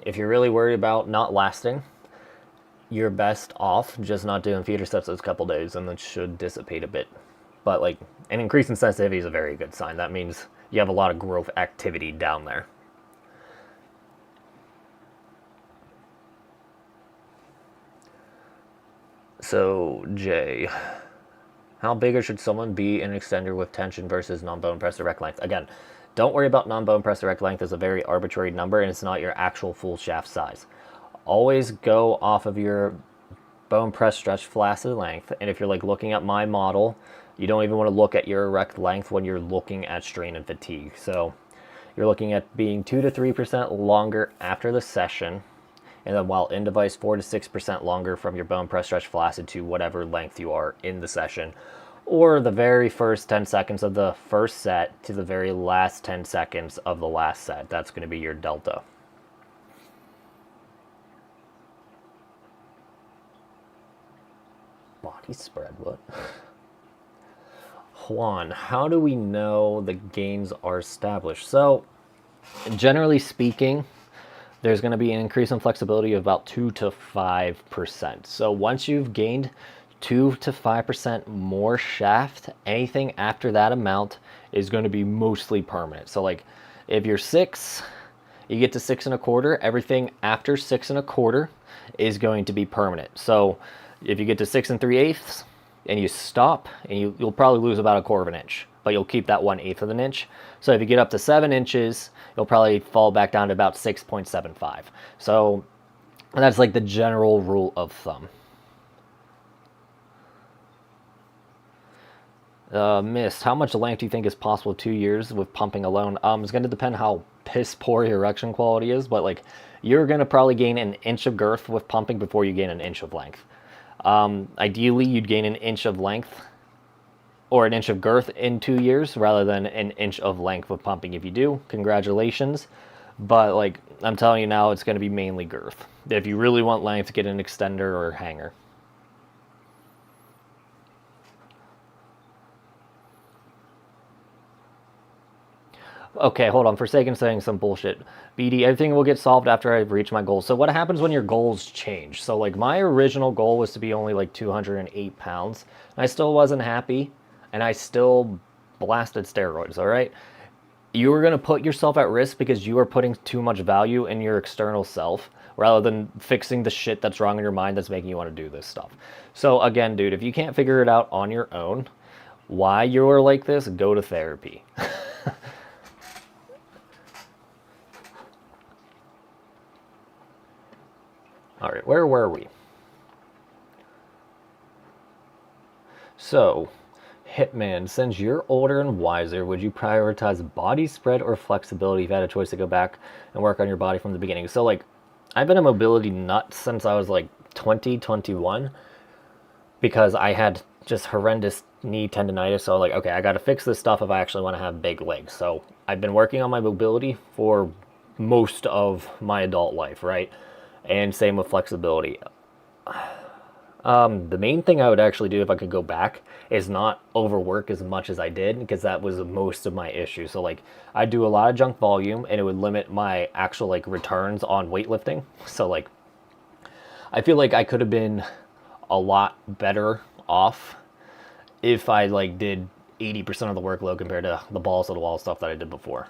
If you're really worried about not lasting, you're best off just not doing feeder sets those couple days, and that should dissipate a bit. But like an increase in sensitivity is a very good sign. That means you have a lot of growth activity down there. So, Jay, how big should someone be in an extender with tension versus non-bone press direct length? Again, don't worry about non-bone press direct length as a very arbitrary number, and it's not your actual full shaft size. Always go off of your bone press stretch flaccid length, and if you're like looking at my model, you don't even want to look at your erect length when you're looking at strain and fatigue. So you're looking at being 2 to 3% longer after the session, and then while in device 4 to 6% longer from your bone press stretch flaccid to whatever length you are in the session, or the very first 10 seconds of the first set to the very last 10 seconds of the last set. That's going to be your delta. Body spread, what? Juan, how do we know the gains are established? So generally speaking, there's going to be an increase in flexibility of about 2 to 5%. So once you've gained 2 to 5% more shaft, anything after that amount is going to be mostly permanent. So like if you're 6, you get to 6 1/4, everything after 6 1/4 is going to be permanent. So if you get to 6 3/8 and you stop, and you'll probably lose about 1/4 of an inch, but you'll keep that 1/8 of an inch. So if you get up to 7 inches, you'll probably fall back down to about 6.75. So that's like the general rule of thumb. Missed. How much length do you think is possible 2 years with pumping alone? It's going to depend how piss poor your erection quality is, but like you're going to probably gain an inch of girth with pumping before you gain an inch of length. Ideally, you'd gain an inch of length or an inch of girth in 2 years rather than an inch of length with pumping. If you do, congratulations. But like I'm telling you now, it's going to be mainly girth. If you really want length, get an extender or hanger. Okay, hold on. Forsaken saying some bullshit. BD, everything will get solved after I've reached my goals. So what happens when your goals change? So like my original goal was to be only like 208 pounds. And I still wasn't happy. And I still blasted steroids, all right? you are going to put yourself at risk because you are putting too much value in your external self rather than fixing the shit that's wrong in your mind that's making you want to do this stuff. So again, dude, if you can't figure it out on your own, why you're like this, go to therapy. All right, where were we? So, Hitman, since you're older and wiser, would you prioritize body spread or flexibility if you had a choice to go back and work on your body from the beginning? So, like, I've been a mobility nut since I was like 20, 21 because I had just horrendous knee tendonitis. So, like, okay, I got to fix this stuff if I actually want to have big legs. So, I've been working on my mobility for most of my adult life, right? And same with flexibility. The main thing I would actually do if I could go back is not overwork as much as I did, because that was most of my issue. So like I do a lot of junk volume and it would limit my actual like returns on weightlifting. So like I feel like I could have been a lot better off if I like did 80% of the workload compared to the balls to the wall stuff that I did before.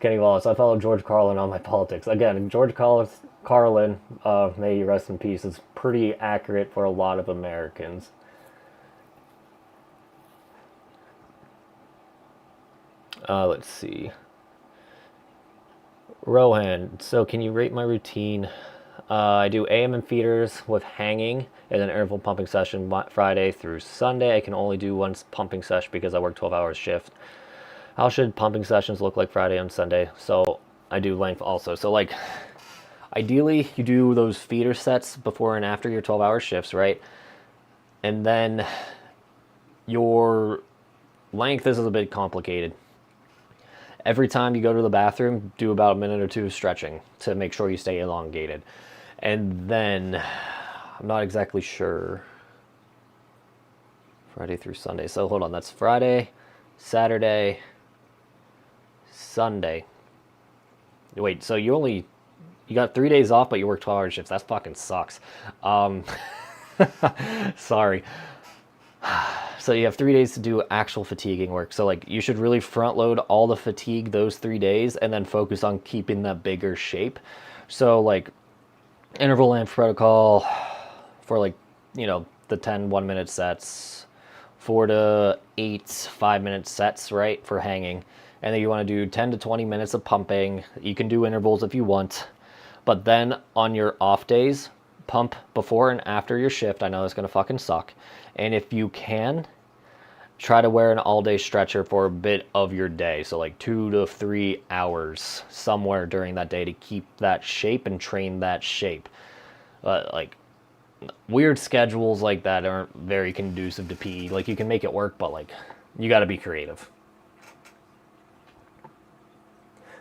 Kenny Wallace, I follow George Carlin on my politics. Again, George Carlin, may he rest in peace, is pretty accurate for a lot of Americans. Let's see. Rohan, so can you rate my routine? I do AM and feeders with hanging and an interval pumping session Friday through Sunday. I can only do one pumping session because I work 12 hours shift. How should pumping sessions look like Friday and Sunday? So I do length also. So like ideally you do those feeder sets before and after your 12-hour shifts, right? And then your length, this is a bit complicated. Every time you go to the bathroom, do about a minute or two of stretching to make sure you stay elongated. And then I'm not exactly sure. Friday through Sunday. So hold on, that's Friday, Saturday, Sunday. Wait, so you got 3 days off, but you work 12-hour shifts. That fucking sucks. Sorry. So you have 3 days to do actual fatiguing work. So like you should really front load all the fatigue those 3 days and then focus on keeping that bigger shape. So like interval length protocol for like, you know, the 10 1-minute sets, 4 to 8 5-minute sets, right, for hanging. And then you want to do 10 to 20 minutes of pumping. You can do intervals if you want. But then on your off days, pump before and after your shift. I know it's going to fucking suck. And if you can, try to wear an all-day stretcher for a bit of your day. So like 2 to 3 hours somewhere during that day to keep that shape and train that shape. Like weird schedules like that aren't very conducive to PE. Like you can make it work, but like you got to be creative.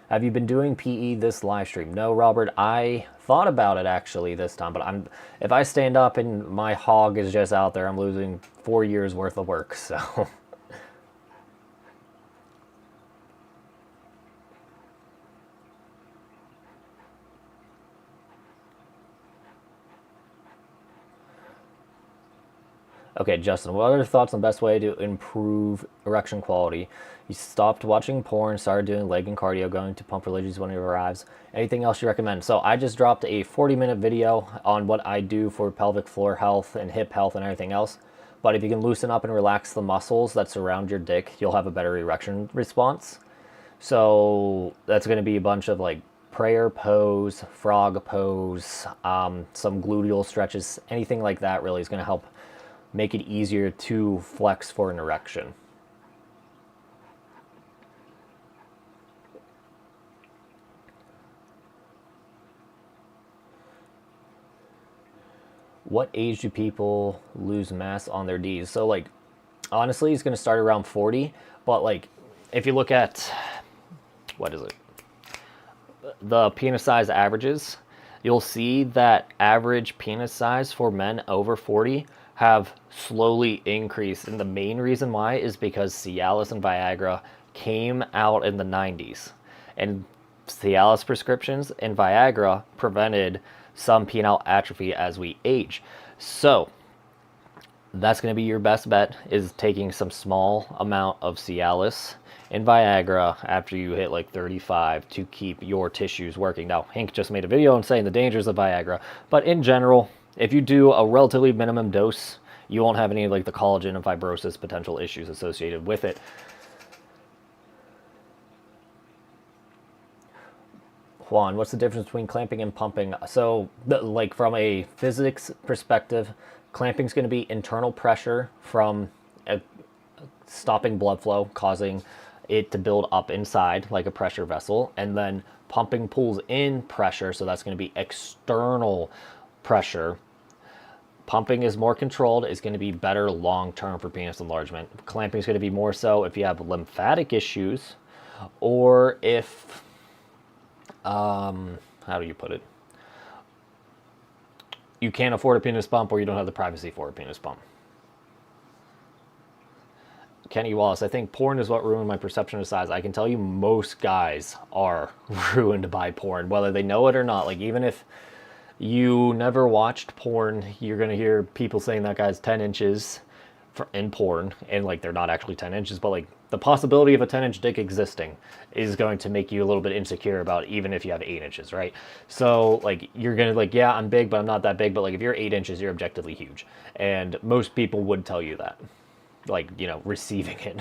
Have you been doing PE this live stream? No, Robert, I thought about it actually this time, but if I stand up and my hog is just out there, I'm losing 4 years worth of work, so. Okay, Justin, what are your thoughts on the best way to improve erection quality? You stopped watching porn, started doing leg and cardio, going to pump religions when it arrives. Anything else you recommend? So I just dropped a 40-minute video on what I do for pelvic floor health and hip health and everything else. But if you can loosen up and relax the muscles that surround your dick, you'll have a better erection response. So that's going to be a bunch of like prayer pose, frog pose, some gluteal stretches, anything like that really is going to help make it easier to flex for an erection. What age do people lose mass on their Ds? So like, honestly, it's going to start around 40, but like, if you look at, what is it? The penis size averages, you'll see that average penis size for men over 40 have slowly increased. And the main reason why is because Cialis and Viagra came out in the 90s. And Cialis prescriptions and Viagra prevented some penile atrophy as we age. So that's going to be your best bet, is taking some small amount of Cialis and Viagra after you hit like 35 to keep your tissues working. Now, Hank just made a video on saying the dangers of Viagra, but in general, if you do a relatively minimum dose, you won't have any like the collagen and fibrosis potential issues associated with it. Juan, what's the difference between clamping and pumping? So, like from a physics perspective, clamping is going to be internal pressure from stopping blood flow, causing it to build up inside like a pressure vessel, and then pumping pulls in pressure, so that's going to be external pressure. Pumping is more controlled, is going to be better long-term for penis enlargement. Clamping is going to be more so if you have lymphatic issues, or if, how do you put it? You can't afford a penis pump, or you don't have the privacy for a penis pump. Kenny Wallace, I think porn is what ruined my perception of size. I can tell you most guys are ruined by porn, whether they know it or not. Like, even if you never watched porn, you're going to hear people saying that guy's 10 inches in porn, and like they're not actually 10 inches, but like the possibility of a 10-inch dick existing is going to make you a little bit insecure about even if you have 8 inches, right? So like you're going to like, yeah, I'm big, but I'm not that big. But like if you're 8 inches, you're objectively huge. And most people would tell you that, like, you know, receiving it.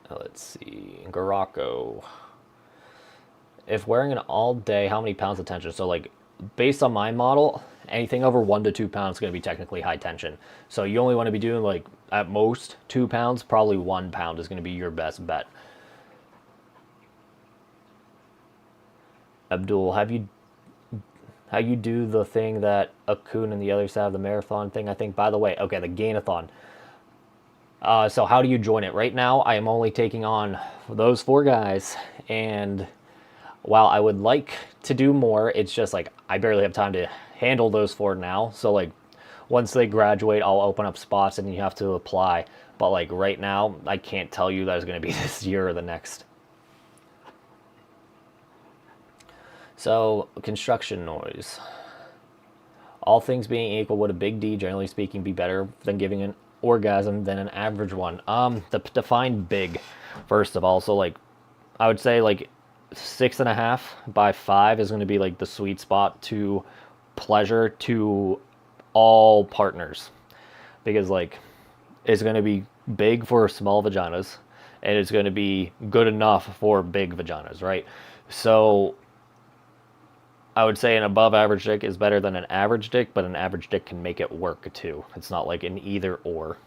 Let's see, Garako. If wearing it all day, how many pounds of tension? So like, based on my model, anything over 1 to 2 pounds is going to be technically high tension. So you only want to be doing like at most 2 pounds, probably 1 pound is going to be your best bet. Abdul, how you do the thing that Akun and the other side of the marathon thing, I think, by the way, okay, the gainathon. So how do you join it? Right now, I am only taking on those 4 guys, and while I would like to do more, it's just like I barely have time to handle those 4 now. So like once they graduate, I'll open up spots and you have to apply. But like right now, I can't tell you that it's going to be this year or the next. So, construction noise. All things being equal, would a big D, generally speaking, be better than giving an orgasm than an average one? Define big, first of all. So, like, I would say, like, 6.5 by 5 is going to be, like, the sweet spot to pleasure to all partners. Because, like, it's going to be big for small vaginas, and it's going to be good enough for big vaginas, right? So I would say an above average dick is better than an average dick, but an average dick can make it work too. It's not like an either or.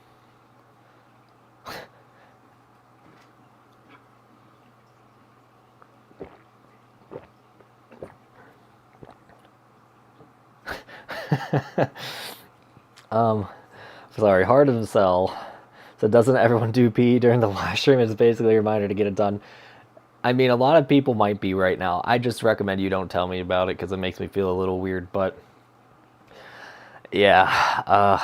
Sorry, hard to sell. So doesn't everyone do pee during the live stream? It's basically a reminder to get it done. I mean, a lot of people might be right now. I just recommend you don't tell me about it because it makes me feel a little weird. But yeah,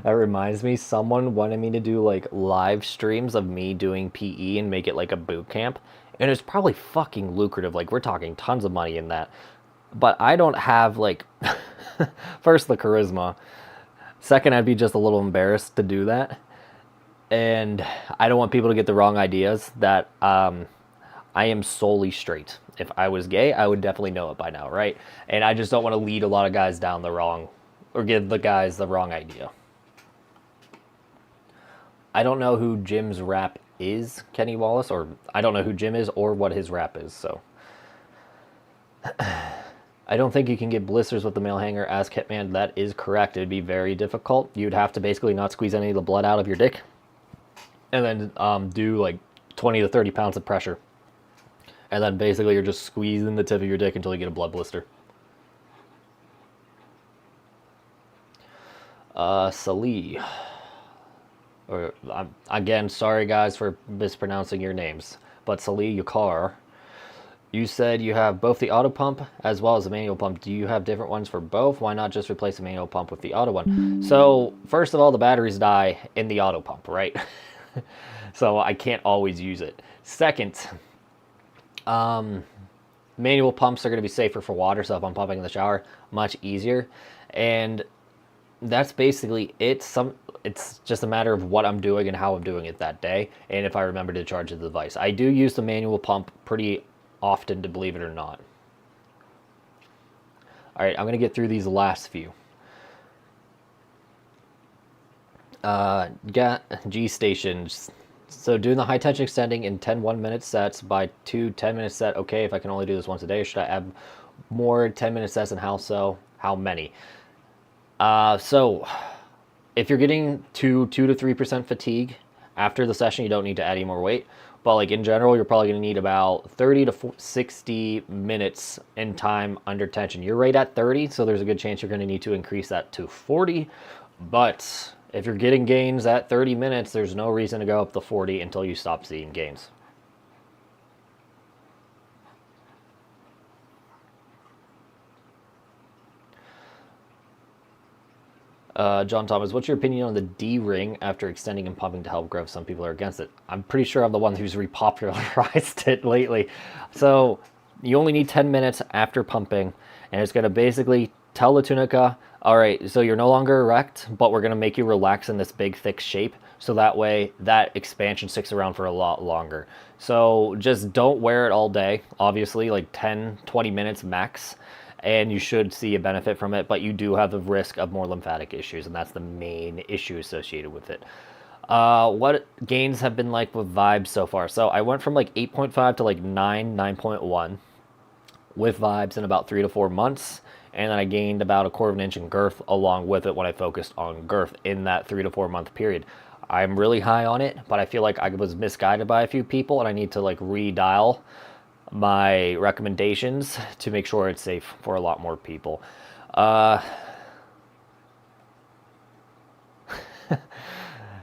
that reminds me, someone wanted me to do like live streams of me doing PE and make it like a boot camp. And it's probably fucking lucrative. Like, we're talking tons of money in that. But I don't have like, first, the charisma. Second, I'd be just a little embarrassed to do that. And I don't want people to get the wrong ideas that I am solely straight. If I was gay, I would definitely know it by now, right? And I just don't want to lead a lot of guys down the wrong, or give the guys the wrong idea. I don't know who Jim's rap is, Kenny Wallace, or I don't know who Jim is or what his rap is, so. I don't think you can get blisters with the male hanger. Ask Hitman. That is correct. It'd be very difficult. You'd have to basically not squeeze any of the blood out of your dick, and then do like 20 to 30 pounds of pressure. And then basically you're just squeezing the tip of your dick until you get a blood blister. Salih. Or, again, sorry guys for mispronouncing your names. But Salih Yukar. You said you have both the auto pump as well as the manual pump. Do you have different ones for both? Why not just replace the manual pump with the auto one? So first of all, the batteries die in the auto pump, right? So I can't always use it. Second, manual pumps are going to be safer for water, so if I'm pumping in the shower, much easier. And that's basically it. It's just a matter of what I'm doing and how I'm doing it that day, and if I remember to charge the device. I do use the manual pump pretty often, to believe it or not. All right, I'm going to get through these last few. G stations. So doing the high tension extending in 10 1-minute sets by 2 10-minute set. Okay, if I can only do this once a day, should I add more 10-minute sets, and how so? How many? So if you're getting 2 to 3% fatigue after the session, you don't need to add any more weight. But like in general, you're probably going to need about 30 to 60 minutes in time under tension. You're right at 30, so there's a good chance you're going to need to increase that to 40. But if you're getting gains at 30 minutes, there's no reason to go up to 40 until you stop seeing gains. John Thomas, what's your opinion on the D ring after extending and pumping to help growth? Some people are against it. I'm pretty sure I'm the one who's repopularized it lately. So you only need 10 minutes after pumping, and it's going to basically tell the tunica, all right, so you're no longer erect, but we're going to make you relax in this big, thick shape. So that way that expansion sticks around for a lot longer. So just don't wear it all day, obviously, like 10, 20 minutes max. And you should see a benefit from it, but you do have the risk of more lymphatic issues, and that's the main issue associated with it. What gains have been like with Vibes so far? So I went from like 8.5 to like 9.1 with Vibes in about 3 to 4 months, and then I gained about 1/4 of an inch in girth along with it when I focused on girth in that 3 to 4 month period. I'm really high on it, but I feel like I was misguided by a few people, and I need to like redial my recommendations to make sure it's safe for a lot more people.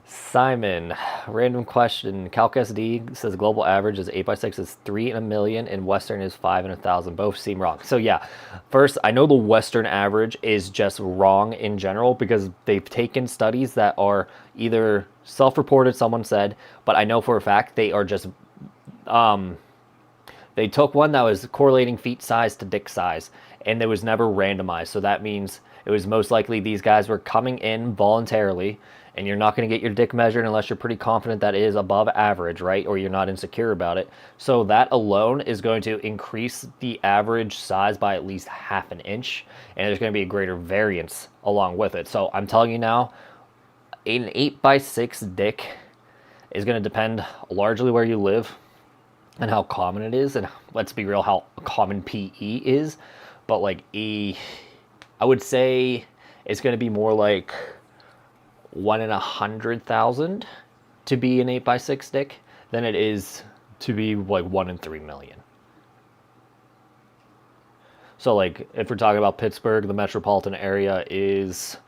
Simon, random question. Calc SD says global average is 8x6 is 3 in a million and Western is 5 in 1,000. Both seem wrong. So yeah, first, I know the Western average is just wrong in general because they've taken studies that are either self-reported, someone said, but I know for a fact they are just they took one that was correlating feet size to dick size, and it was never randomized. So that means it was most likely these guys were coming in voluntarily, and you're not going to get your dick measured unless you're pretty confident that it is above average, right? Or you're not insecure about it. So that alone is going to increase the average size by at least 1/2 an inch, and there's going to be a greater variance along with it. So I'm telling you now, an 8x6 dick is going to depend largely where you live and how common it is, and let's be real, how common PE is. But like I would say it's going to be more like 1 in 100,000 to be an 8x6 dick than it is to be like 1 in 3 million. So like if we're talking about Pittsburgh, the metropolitan area is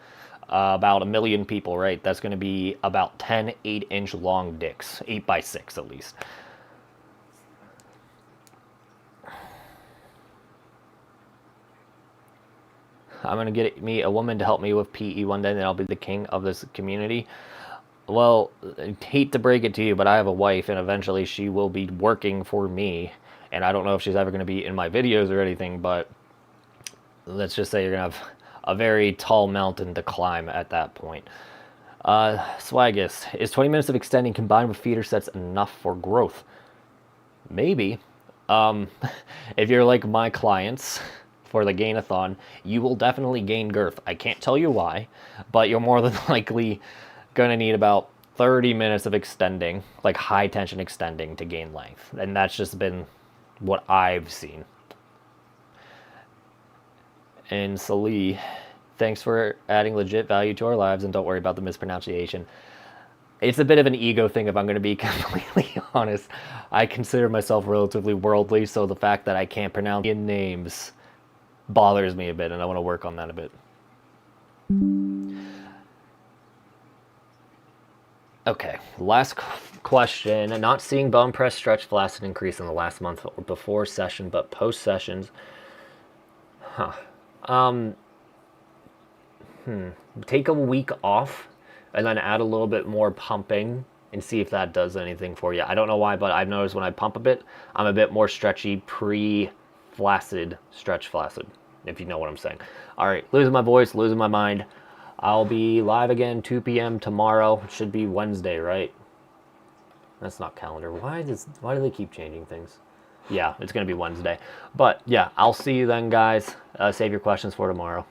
about 1 million people, right? That's going to be about 10 8-inch long dicks, 8x6 at least. I'm going to get me a woman to help me with PE one day, and then I'll be the king of this community. Well, I hate to break it to you, but I have a wife, and eventually she will be working for me. And I don't know if she's ever going to be in my videos or anything, but let's just say you're going to have a very tall mountain to climb at that point. Swaggist, is 20 minutes of extending combined with feeder sets enough for growth? Maybe. If you're like my clients for the gain-a-thon, you will definitely gain girth. I can't tell you why, but you're more than likely going to need about 30 minutes of extending, like high tension extending, to gain length. And that's just been what I've seen. And Salih, thanks for adding legit value to our lives, and don't worry about the mispronunciation. It's a bit of an ego thing, if I'm going to be completely honest. I consider myself relatively worldly, so the fact that I can't pronounce Indian names bothers me a bit, and I want to work on that a bit. Okay, last question. Not seeing bone press stretch flaccid increase in the last month or before session, but post sessions. Take a week off and then add a little bit more pumping and see if that does anything for you. I don't know why, but I've noticed when I pump a bit, I'm a bit more stretchy pre-flaccid, stretch flaccid, if you know what I'm saying. All right, losing my voice, losing my mind. I'll be live again 2 p.m. tomorrow. It should be Wednesday, right? That's not calendar. Why do they keep changing things? Yeah, it's going to be Wednesday. But yeah, I'll see you then, guys. Save your questions for tomorrow.